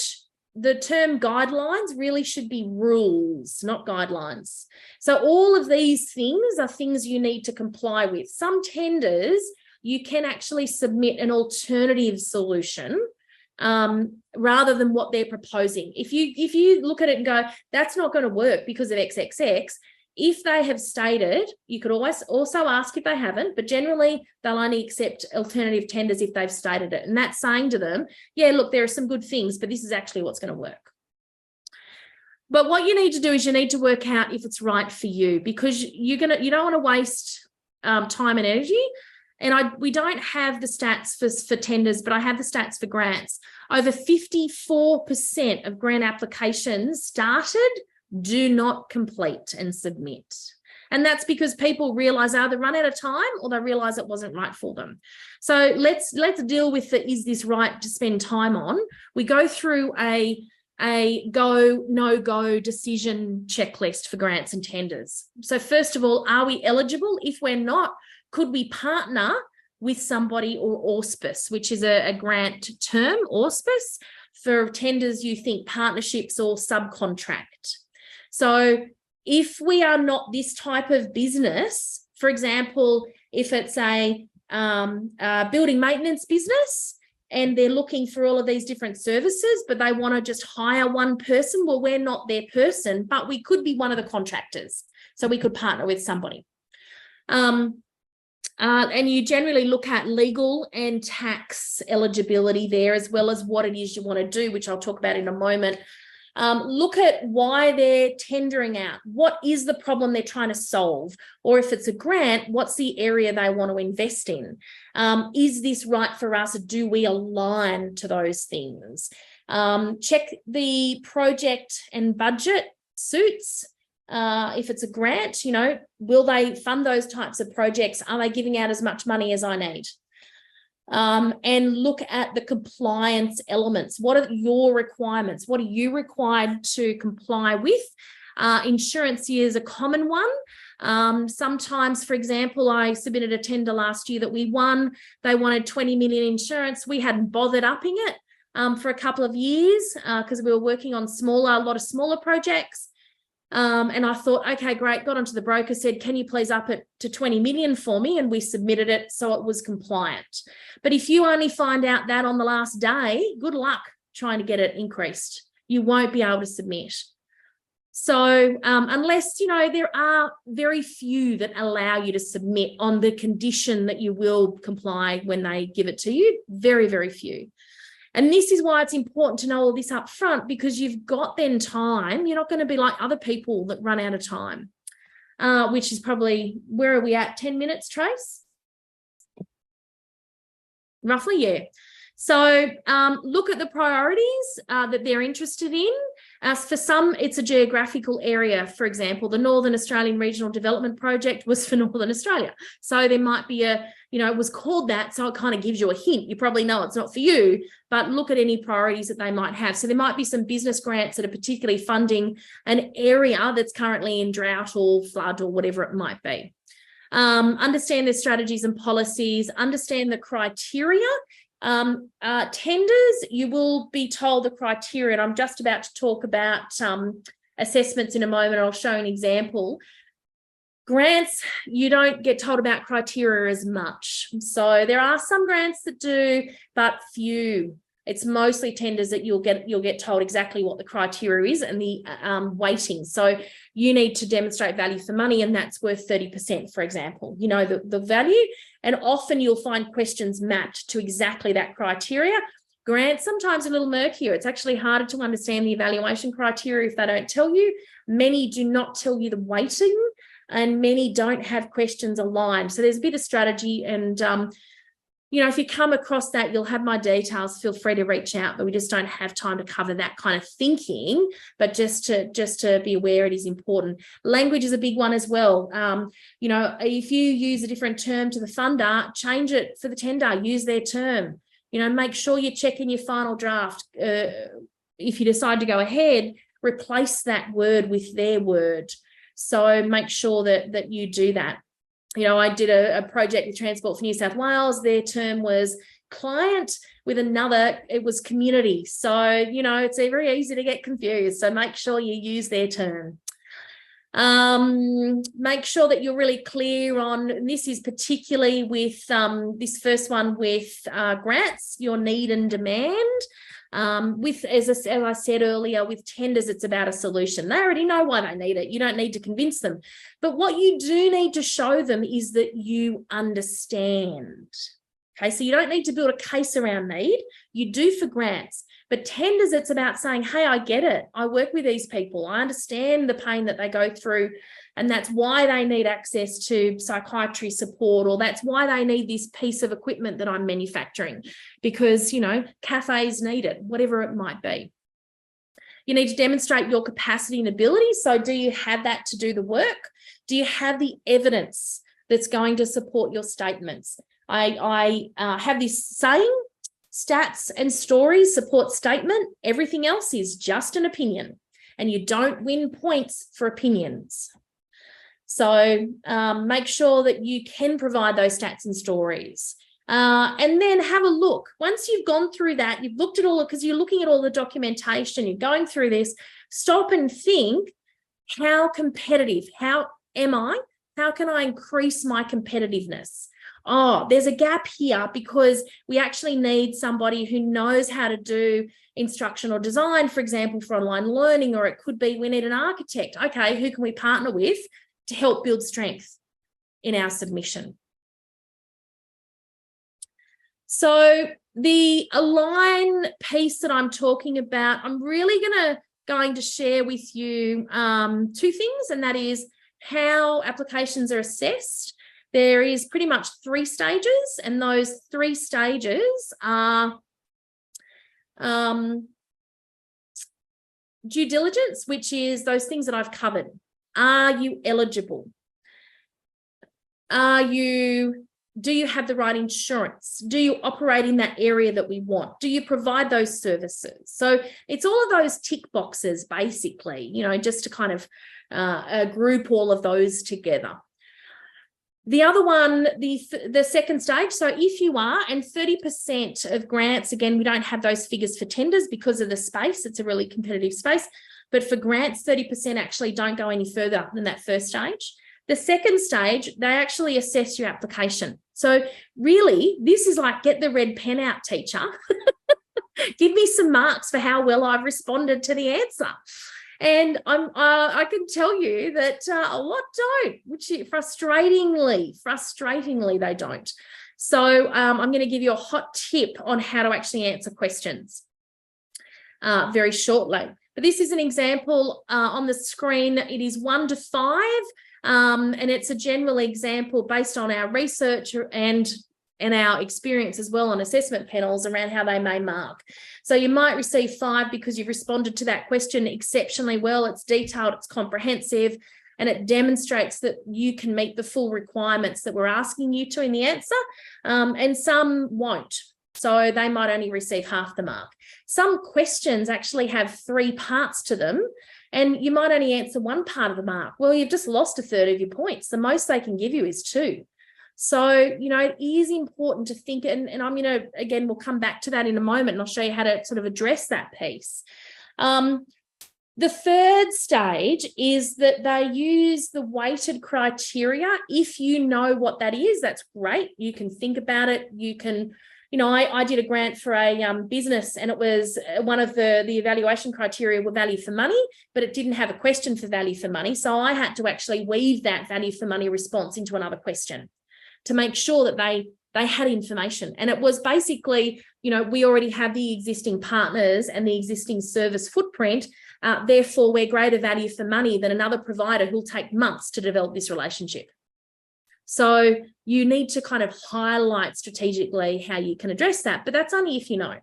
Speaker 2: the term guidelines really should be rules, not guidelines. So all of these things are things you need to comply with. Some tenders, you can actually submit an alternative solution rather than what they're proposing. If you look at it and go, that's not going to work because of XXX, if they have stated, you could always also ask if they haven't, but generally they'll only accept alternative tenders if they've stated it. And that's saying to them, yeah, look, there are some good things, but this is actually what's going to work. But what you need to do is you need to work out if it's right for you, because you don't want to waste time and energy. And we don't have the stats for tenders, but I have the stats for grants. Over 54% of grant applications started do not complete and submit. And that's because people realize either run out of time or they realize it wasn't right for them. So let's deal with the, is this right to spend time on? We go through a go, no-go decision checklist for grants and tenders. So first of all, are we eligible? If we're not, could we partner with somebody, or auspice, which is a grant term, auspice. For tenders, you think partnerships or subcontract. So if we are not this type of business, for example, if it's a building maintenance business and they're looking for all of these different services, but they want to just hire one person, well, we're not their person, but we could be one of the contractors. So we could partner with somebody. And you generally look at legal and tax eligibility there, as well as what it is you want to do, which I'll talk about in a moment. Look at why they're tendering out. What is the problem they're trying to solve? Or if it's a grant, what's the area they want to invest in? Is this right for us? Do we align to those things? Check the project and budget suits. If it's a grant, will they fund those types of projects? Are they giving out as much money as I need? And look at the compliance elements. What are your requirements? What are you required to comply with? Insurance is a common one. Sometimes, for example, I submitted a tender last year that we won. They wanted 20 million insurance. We hadn't bothered upping it for a couple of years because we were working on a lot of smaller projects. And I thought, okay, great, got onto the broker, said, can you please up it to 20 million for me? And we submitted it so it was compliant. But if you only find out that on the last day, good luck trying to get it increased. You won't be able to submit. So unless, there are very few that allow you to submit on the condition that you will comply when they give it to you, very, very few. And this is why it's important to know all this up front, because you've got then time. You're not going to be like other people that run out of time, which is probably, where are we at? 10 minutes, Trace? Roughly, yeah. So look at the priorities that they're interested in. For some, it's a geographical area. For example, the Northern Australian Regional Development Project was for Northern Australia. So there might be it was called that, so it kind of gives you a hint. You probably know it's not for you, but look at any priorities that they might have. So there might be some business grants that are particularly funding an area that's currently in drought or flood or whatever it might be. Understand their strategies and policies, understand the criteria. Tenders, you will be told the criteria, and I'm just about to talk about assessments in a moment. I'll show an example. Grants, you don't get told about criteria as much. So there are some grants that do, but few. It's mostly tenders that you'll get told exactly what the criteria is and the weighting. So you need to demonstrate value for money, and that's worth 30%, for example, you know, the value. And often you'll find questions mapped to exactly that criteria. Grants sometimes a little murkier. It's actually harder to understand the evaluation criteria if they don't tell you. Many do not tell you the weighting, and many don't have questions aligned. So there's a bit of strategy, and you know, if you come across that, you'll have my details. Feel free to reach out, but we just don't have time to cover that kind of thinking. But just to be aware, it is important. Language is a big one as well. You know, if you use a different term to the funder, change it for the tender. Use their term. You know, make sure you check in your final draft. If you decide to go ahead, replace that word with their word. So make sure that you do that. You know, I did a project with Transport for New South Wales. Their term was client, with another, it was community. So, you know, it's very easy to get confused. So make sure you use their term. Make sure that you're really clear on, and this is particularly with this first one with grants, your need and demand. With, as I said earlier, with tenders, it's about a solution. They already know why they need it. You don't need to convince them. But what you do need to show them is that you understand. Okay, so you don't need to build a case around need. You do for grants. But tenders, it's about saying, hey, I get it. I work with these people. I understand the pain that they go through. And that's why they need access to psychiatry support, or that's why they need this piece of equipment that I'm manufacturing, because, you know, cafes need it, whatever it might be. You need to demonstrate your capacity and ability. So do you have that to do the work? Do you have the evidence that's going to support your statements? I have this saying, stats and stories support statement. Everything else is just an opinion, and you don't win points for opinions. So make sure that you can provide those stats and stories. And then have a look. Once you've gone through that, you've looked at all, because you're looking at all the documentation, you're going through this, stop and think, how competitive, how am I? How can I increase my competitiveness? Oh, there's a gap here because we actually need somebody who knows how to do instructional design, for example, for online learning, or it could be we need an architect. Okay, who can we partner with to help build strength in our submission? So the align piece that I'm talking about, I'm really going to share with you two things, and that is how applications are assessed. There is pretty much 3 stages, and those 3 stages are due diligence, which is those things that I've covered. Are you eligible? Do you have the right insurance? Do you operate in that area that we want? Do you provide those services? So it's all of those tick boxes, basically, you know, just to kind of group all of those together. The other one, the second stage, so if you are, and 30% of grants, again, we don't have those figures for tenders because of the space, it's a really competitive space, but for grants, 30% actually don't go any further than that first stage. The second stage, they actually assess your application. So really, this is like, get the red pen out, teacher. Give me some marks for how well I've responded to the answer. And I can tell you that a lot don't, which frustratingly they don't. So I'm going to give you a hot tip on how to actually answer questions very shortly. But this is an example on the screen. It is 1 to 5, and it's a general example based on our research and our experience as well on assessment panels around how they may mark. So you might receive 5 because you've responded to that question exceptionally well. It's detailed, it's comprehensive, and it demonstrates that you can meet the full requirements that we're asking you to in the answer, and some won't. So they might only receive half the mark. Some questions actually have 3 parts to them, and you might only answer 1 part of the mark. Well, you've just lost a third of your points. The most they can give you is 2. So, you know, it is important to think, and I'm going to, again, we'll come back to that in a moment, and I'll show you how to sort of address that piece. The third stage is that they use the weighted criteria. If you know what that is, that's great. You can think about it. You can I did a grant for a business, and it was one of the evaluation criteria were value for money, but it didn't have a question for value for money. So I had to actually weave that value for money response into another question to make sure that they had information. And it was basically, we already have the existing partners and the existing service footprint. Therefore, we're greater value for money than another provider who'll take months to develop this relationship. So you need to kind of highlight strategically how you can address that, but that's only if you know.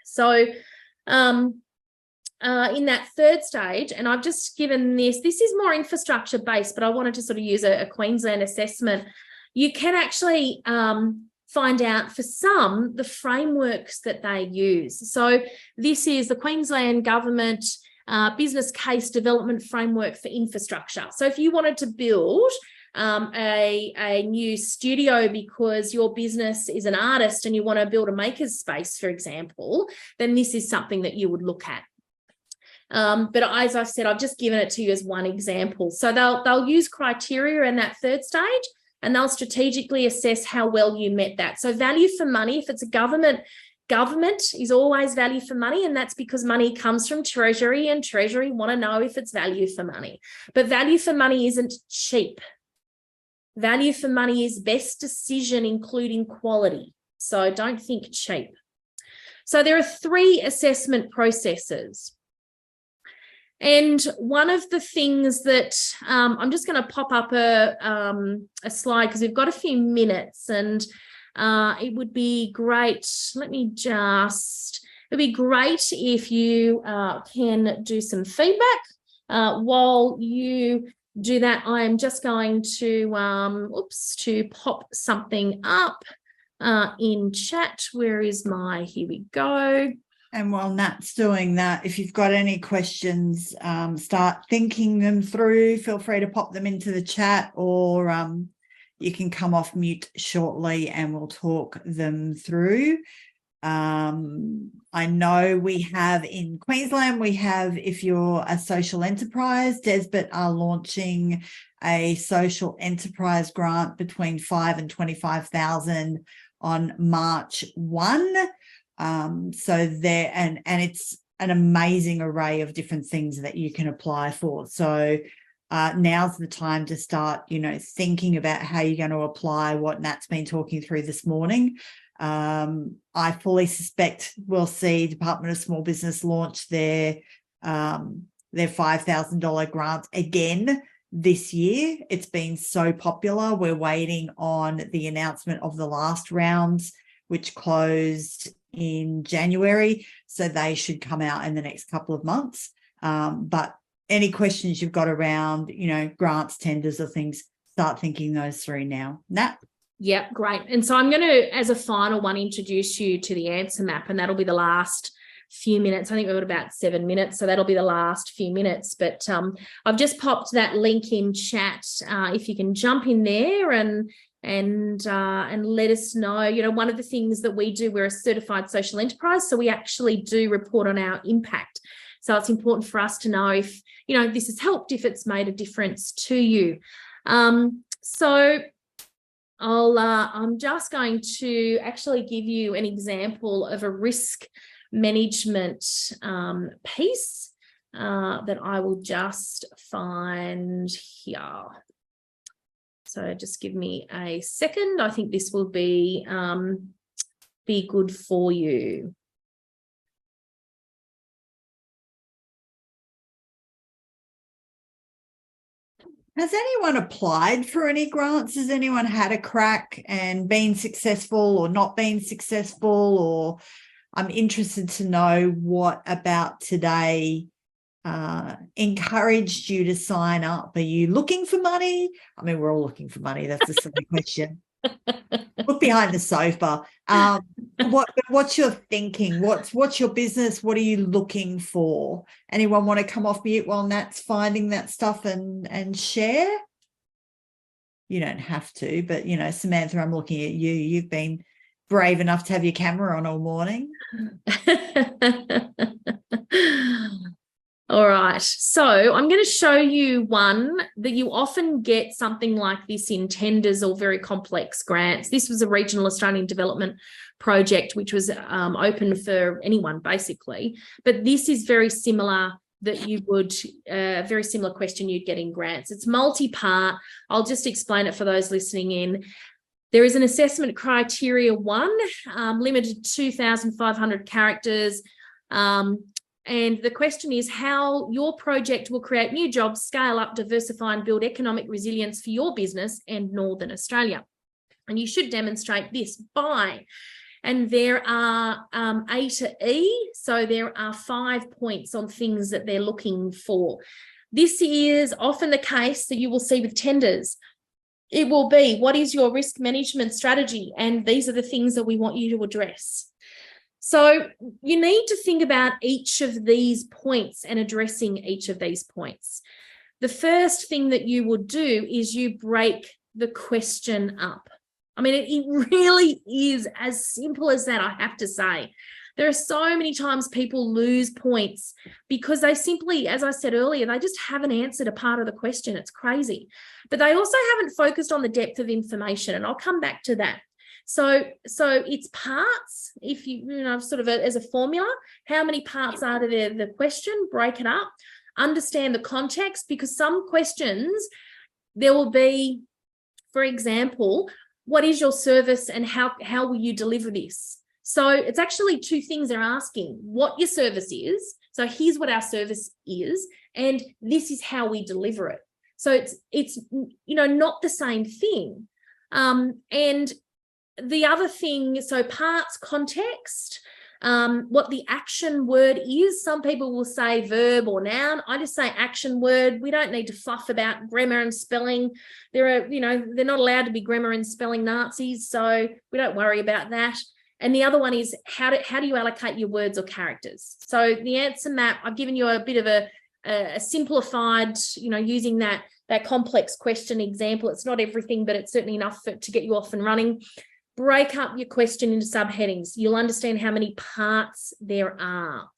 Speaker 2: So in that third stage, and I've just given this is more infrastructure based, but I wanted to sort of use a Queensland assessment. You can actually find out for some the frameworks that they use. So this is the Queensland Government Business Case Development Framework for Infrastructure. So if you wanted to build a new studio because your business is an artist and you want to build a maker's space, for example, then this is something that you would look at. But as I've said, I've just given it to you as one example. So they'll use criteria in that third stage, and they'll strategically assess how well you met that. So value for money, if it's a government is always value for money, and that's because money comes from Treasury, and Treasury want to know if it's value for money. But value for money isn't cheap. Value for money is best decision, including quality. So don't think cheap. So there are 3 assessment processes. And one of the things that I'm just going to pop up a slide because we've got a few minutes, and it would be great. It'd be great if you can do some feedback while you do that. I am just going to pop something up in chat. Where is here we go.
Speaker 1: And while Nat's doing that, if you've got any questions, start thinking them through, feel free to pop them into the chat, or you can come off mute shortly and we'll talk them through. I know we have in Queensland, if you're a social enterprise, Desbit are launching a social enterprise grant between 5,000 and 25,000 on March 1. So there, and it's an amazing array of different things that you can apply for. So now's the time to start, thinking about how you're going to apply what Nat's been talking through this morning. I fully suspect we'll see Department of Small Business launch their $5,000 grant again this year. It's been so popular. We're waiting on the announcement of the last rounds, which closed in January. So they should come out in the next couple of months. But any questions you've got around, grants, tenders or things, start thinking those through now. Nat?
Speaker 2: Yeah, great. And so I'm going to, as a final one, introduce you to the answer map, and that'll be the last few minutes. I think we've got about 7 minutes, so that'll be the last few minutes. But I've just popped that link in chat. If you can jump in there and let us know. One of the things that we do, we're a certified social enterprise, so we actually do report on our impact. So it's important for us to know if this has helped, if it's made a difference to you. So I'm just going to actually give you an example of a risk management piece that I will just find here. So just give me a second. I think this will be good for you.
Speaker 1: Has anyone applied for any grants? Has anyone had a crack and been successful or not been successful? Or I'm interested to know what about today encouraged you to sign up. Are you looking for money? I mean, we're all looking for money. That's a silly question. Look behind the sofa. What's your thinking? What's your business? What are you looking for? Anyone want to come off mute while Nat's finding that stuff and share? You don't have to, but Samantha, I'm looking at you. You've been brave enough to have your camera on all morning.
Speaker 2: All right, so I'm going to show you one that you often get something like this in tenders or very complex grants. This was a regional Australian development project, which was open for anyone basically, but this is very similar that you would, very similar question you'd get in grants. It's multi-part. I'll just explain it for those listening in. There is an assessment criteria 1, limited to 2,500 characters. And the question is how your project will create new jobs, scale up, diversify and build economic resilience for your business and Northern Australia. And you should demonstrate this by, and there are A to E, so there are 5 points on things that they're looking for. This is often the case that you will see with tenders. It will be, what is your risk management strategy? And these are the things that we want you to address. So you need to think about each of these points and addressing each of these points. The first thing that you would do is you break the question up. I mean, it really is as simple as that, I have to say. There are so many times people lose points because they simply, as I said earlier, they just haven't answered a part of the question. It's crazy. But they also haven't focused on the depth of information, and I'll come back to that. So it's parts, if you know, sort of as a formula, how many parts are there, the question, break it up, understand the context, because some questions, there will be, for example, what is your service and how will you deliver this? So it's actually 2 things they're asking, what your service is. So here's what our service is, and this is how we deliver it. So it's you know, not the same thing. And the other thing, so parts, context, what the action word is. Some people will say verb or noun. I just say action word. We don't need to fluff about grammar and spelling. There are, you know, they're not allowed to be grammar and spelling Nazis, so we don't worry about that. And the other one is how do you allocate your words or characters? So the answer map, I've given you a bit of a simplified, you know, using that complex question example. It's not everything, but it's certainly enough to get you off and running. Break up your question into subheadings. You'll understand how many parts there are.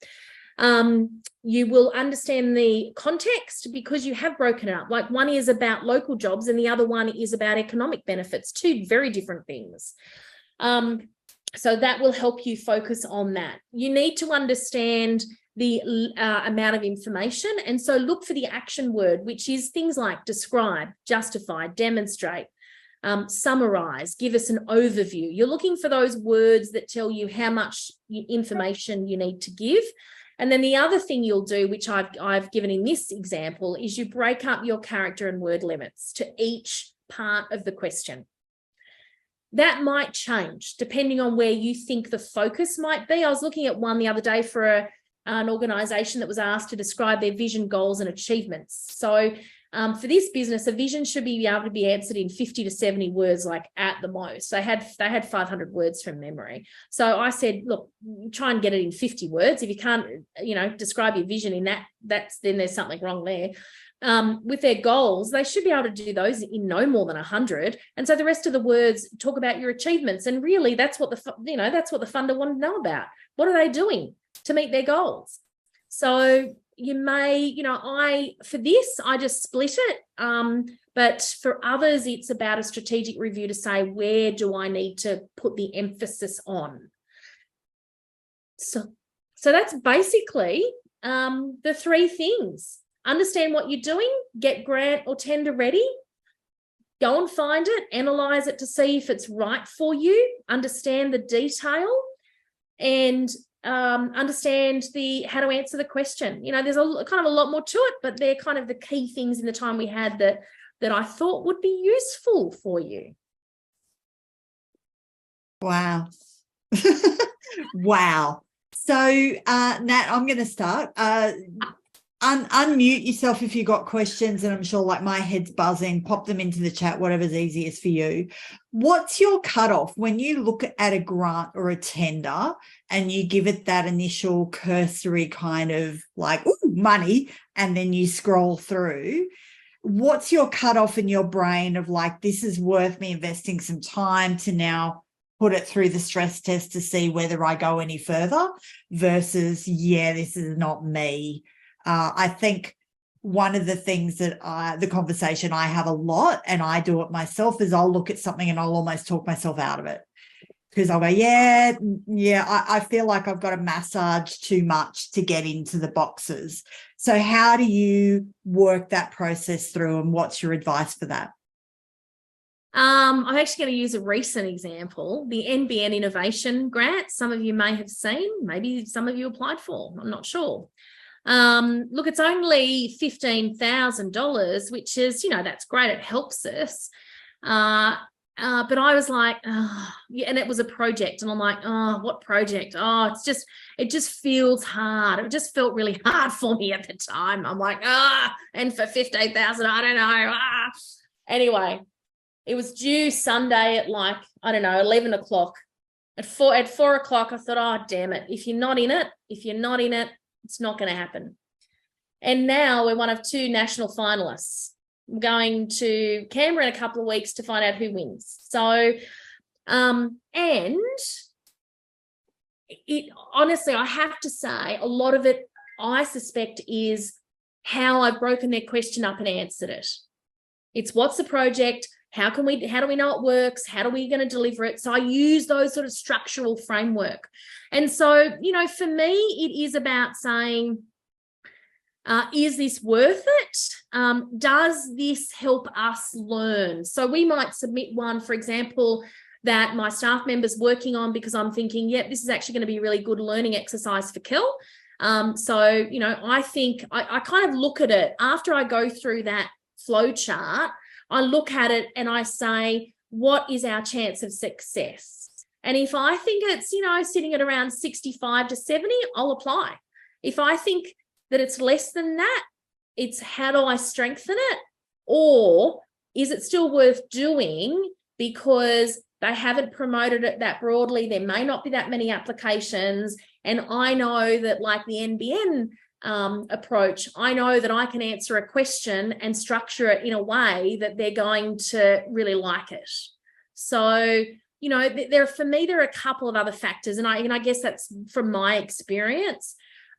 Speaker 2: You will understand the context because you have broken it up. Like one is about local jobs and the other one is about economic benefits, 2 very different things. So that will help you focus on that. You need to understand the amount of information. And so look for the action word, which is things like describe, justify, demonstrate, summarize, give us an overview. You're looking for those words that tell you how much information you need to give. And then the other thing you'll do, which I've given in this example, is you break up your character and word limits to each part of the question. That might change depending on where you think the focus might be. I was looking at one the other day for an organisation that was asked to describe their vision, goals and achievements. So for this business, a vision should be able to be answered in 50 to 70 words, like at the most. They had 500 words from memory. So I said, look, try and get it in 50 words. If you can't, you know, describe your vision in then there's something wrong there. With their goals, they should be able to do those in no more than 100. And so the rest of the words talk about your achievements. And really, that's what the funder wanted to know about. What are they doing to meet their goals? So you may, for this, I just split it. But for others, it's about a strategic review to say, where do I need to put the emphasis on? So that's basically the 3 things. Understand what you're doing, get grant or tender ready, go and find it, analyze it to see if it's right for you, understand the detail, and understand how to answer the question. There's kind of a lot more to it, but they're kind of the key things in the time we had that I thought would be useful for you.
Speaker 1: Wow. Wow. So, Nat, I'm going to start. Unmute yourself if you've got questions, and I'm sure like my head's buzzing, pop them into the chat, whatever's easiest for you. What's your cutoff when you look at a grant or a tender and you give it that initial cursory kind of like, ooh, money, and then you scroll through? What's your cutoff in your brain of like, this is worth me investing some time to now put it through the stress test to see whether I go any further versus, yeah, this is not me. I think one of the things that the conversation I have a lot, and I do it myself, is I'll look at something and I'll almost talk myself out of it. Because I'll go, I feel like I've got to massage too much to get into the boxes. So how do you work that process through, and what's your advice for that?
Speaker 2: I'm actually going to use a recent example, the NBN Innovation Grant. Some of you may have seen, maybe some of you applied for, I'm not sure. Look, it's only $15,000, which is, that's great. It helps us. But I was like, and it was a project, and I'm like, what project? It just feels hard. It just felt really hard for me at the time. I'm like, and for 15,000, I don't know. Anyway, it was due Sunday at 11 o'clock. At 4 o'clock, I thought, damn it. If you're not in it, it's not going to happen. And now we're one of 2 national finalists. I'm going to Canberra in a couple of weeks to find out who wins. So, and it honestly, I have to say, a lot of it, I suspect, is how I've broken their question up and answered it. It's what's the project? How do we know it works? How are we going to deliver it? So I use those sort of structural framework. And so, for me, it is about saying, is this worth it? Does this help us learn? So we might submit one, for example, that my staff member's working on, because I'm thinking, this is actually going to be a really good learning exercise for Kel. I think I kind of look at it after I go through that flow chart. I look at it and I say, what is our chance of success? And if I think it's, sitting at around 65 to 70, I'll apply. If I think that it's less than that, it's how do I strengthen it? Or is it still worth doing because they haven't promoted it that broadly? There may not be that many applications. And I know that, like the NBN approach, I know that I can answer a question and structure it in a way that they're going to really like it. So, for me, there are a couple of other factors. And I guess that's from my experience.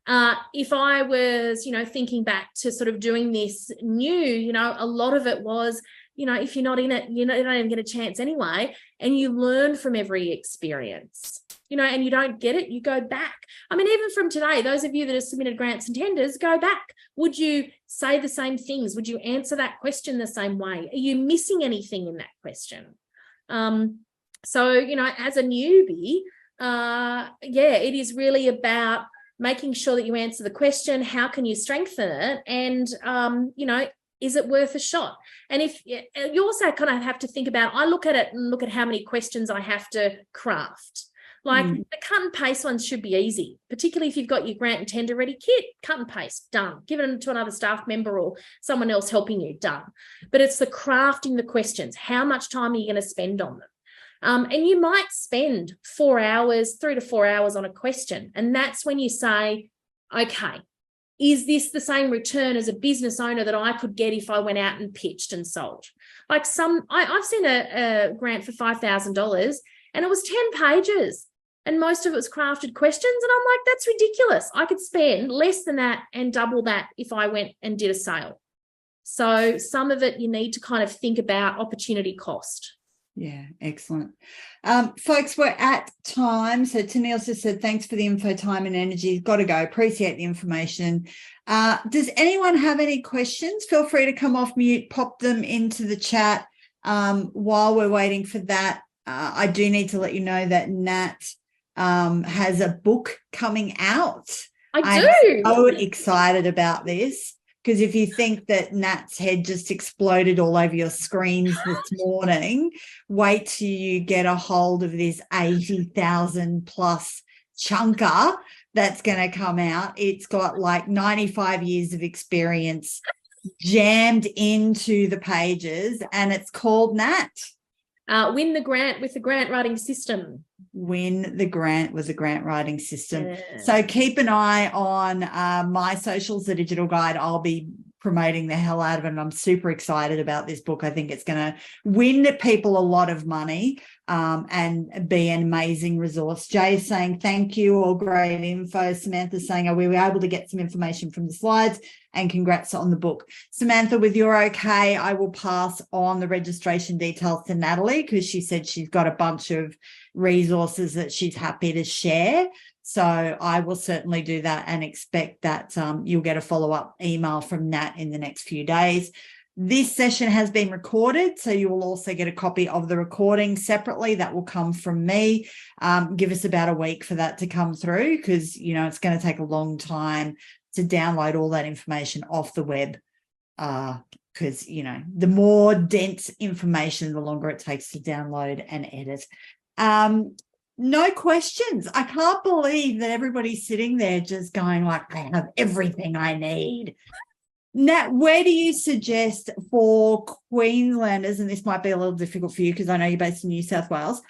Speaker 2: If I was, thinking back to sort of doing this new, a lot of it was, if you're not in it, you don't even get a chance anyway. And you learn from every experience, and you don't get it, you go back. I mean, even from today, those of you that have submitted grants and tenders, go back. Would you say the same things? Would you answer that question the same way? Are you missing anything in that question? So, as a newbie, it is really about making sure that you answer the question, how can you strengthen it? And, is it worth a shot? And if you also kind of have to think about, I look at it and look at how many questions I have to craft. Like the cut and paste ones should be easy, particularly if you've got your grant and tender ready kit, cut and paste, done. Give it to another staff member or someone else helping you, done. But it's the crafting the questions. How much time are you going to spend on them? And you might spend 3 to 4 hours on a question. And that's when you say, okay, is this the same return as a business owner that I could get if I went out and pitched and sold? Like I've seen a grant for $5,000 and it was 10 pages and most of it was crafted questions. And I'm like, that's ridiculous. I could spend less than that and double that if I went and did a sale. So some of it you need to kind of think about opportunity cost.
Speaker 1: Yeah, excellent. Folks, we're at time. So Tennille's just said, thanks for the info, time and energy. Got to go. Appreciate the information. Does anyone have any questions? Feel free to come off mute, pop them into the chat while we're waiting for that. I do need to let you know that Nat has a book coming out.
Speaker 2: I do.
Speaker 1: I'm so excited about this. Because if you think that Nat's head just exploded all over your screens this morning, wait till you get a hold of this 80,000 plus chunker that's going to come out. It's got like 95 years of experience jammed into the pages, and it's called Nat.
Speaker 2: Win the grant with the grant writing system.
Speaker 1: Win the grant with the grant writing system.
Speaker 2: Yeah.
Speaker 1: So keep an eye on my socials, the digital guide. I'll be promoting the hell out of it. And I'm super excited about this book. I think it's going to win people a lot of money and be an amazing resource. Jay's saying, thank you, all great info. Samantha's saying, are we able to get some information from the slides? And congrats on the book. Samantha, with your okay, I will pass on the registration details to Natalie because she said she's got a bunch of resources that she's happy to share. So I will certainly do that and expect that you'll get a follow-up email from Nat in the next few days. This session has been recorded, so you will also get a copy of the recording separately. That will come from me. Give us about a week for that to come through because, you know, it's going to take a long time to download all that information off the web because, you know, the more dense information, the longer it takes to download and edit. No questions. I can't believe that everybody's sitting there just going like, I have everything I need. Nat, where do you suggest for Queenslanders, and this might be a little difficult for you because I know you're based in New South Wales,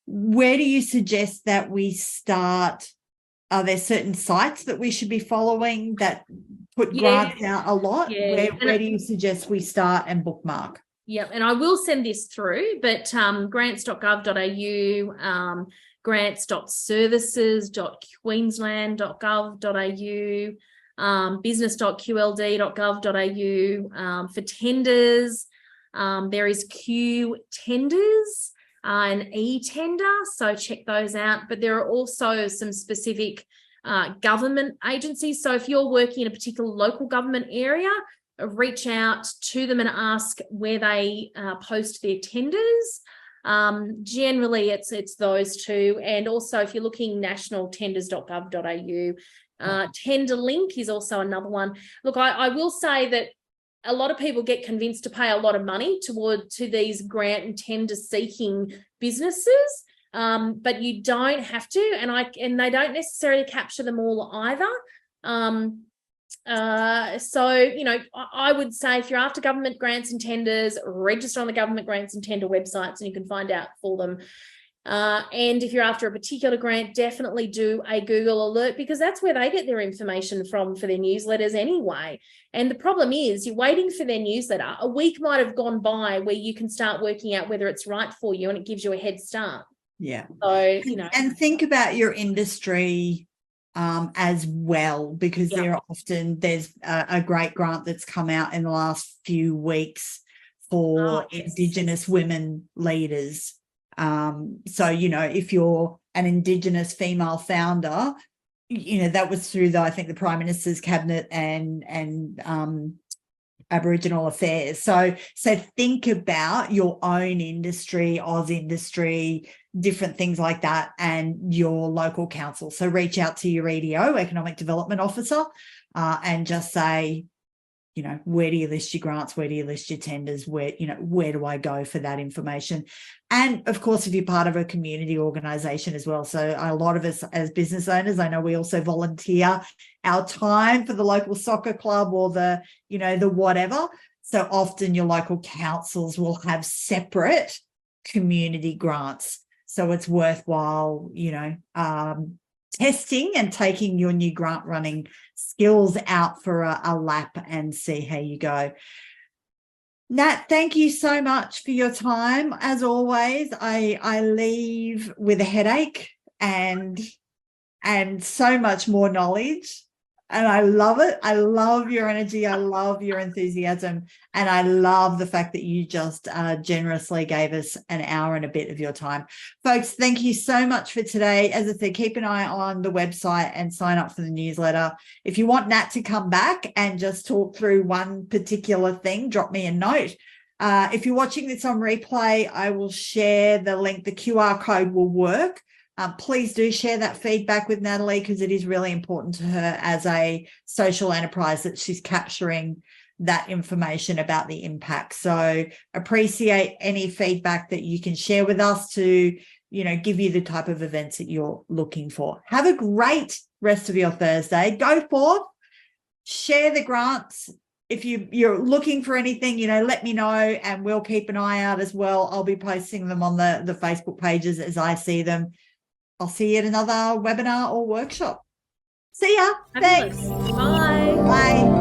Speaker 1: where do you suggest that we start? Are there certain sites that we should be following that put grants out a lot?
Speaker 2: Yeah.
Speaker 1: Where do you suggest we start and bookmark?
Speaker 2: Yeah, and I will send this through, but grants.gov.au, grants.services.queensland.gov.au, business.qld.gov.au. For tenders, there is Q tenders and e-tender, so check those out. But there are also some specific government agencies. So if you're working in a particular local government area, reach out to them and ask where they post their tenders. Generally, it's those two. And also, if you're looking, nationaltenders.gov.au. Tender link is also another one. Look, I will say that a lot of people get convinced to pay a lot of money to these grant and tender seeking businesses, but you don't have to, and they don't necessarily capture them all either. So, you know, I would say if you're after government grants and tenders, register on the government grants and tender websites and you can find out for them. And if you're after a particular grant, definitely do a Google alert because that's where they get their information from for their newsletters anyway. And the problem is you're waiting for their newsletter. A week might have gone by where you can start working out whether it's right for you and it gives you a head start.
Speaker 1: Yeah.
Speaker 2: So, you know.
Speaker 1: And think about your industry as well, because there's a great grant that's come out in the last few weeks for Indigenous women leaders. So, you know, if you're an Indigenous female founder, you know, that was through I think the Prime Minister's cabinet and Aboriginal affairs. So think about your own industry, Oz industry, different things like that, and your local council. So reach out to your EDO, Economic Development Officer, and just say, you know, where do you list your grants? Where do you list your tenders? Where do I go for that information? And of course, if you're part of a community organisation as well. So a lot of us as business owners, I know we also volunteer our time for the local soccer club or the whatever. So often your local councils will have separate community grants. So it's worthwhile, testing and taking your new grant running skills out for a lap and see how you go. Nat, thank you so much for your time. As always, I leave with a headache and so much more knowledge. And I love it. I love your energy. I love your enthusiasm. And I love the fact that you just generously gave us an hour and a bit of your time. Folks, thank you so much for today. As I said, keep an eye on the website and sign up for the newsletter. If you want Nat to come back and just talk through one particular thing, drop me a note. If you're watching this on replay, I will share the link. The QR code will work. Please do share that feedback with Natalie because it is really important to her as a social enterprise that she's capturing that information about the impact. So appreciate any feedback that you can share with us to, give you the type of events that you're looking for. Have a great rest of your Thursday. Go forth, share the grants. If you're looking for anything, let me know and we'll keep an eye out as well. I'll be posting them on the Facebook pages as I see them. I'll see you at another webinar or workshop. See ya. Thanks.
Speaker 2: Bye.
Speaker 1: Bye.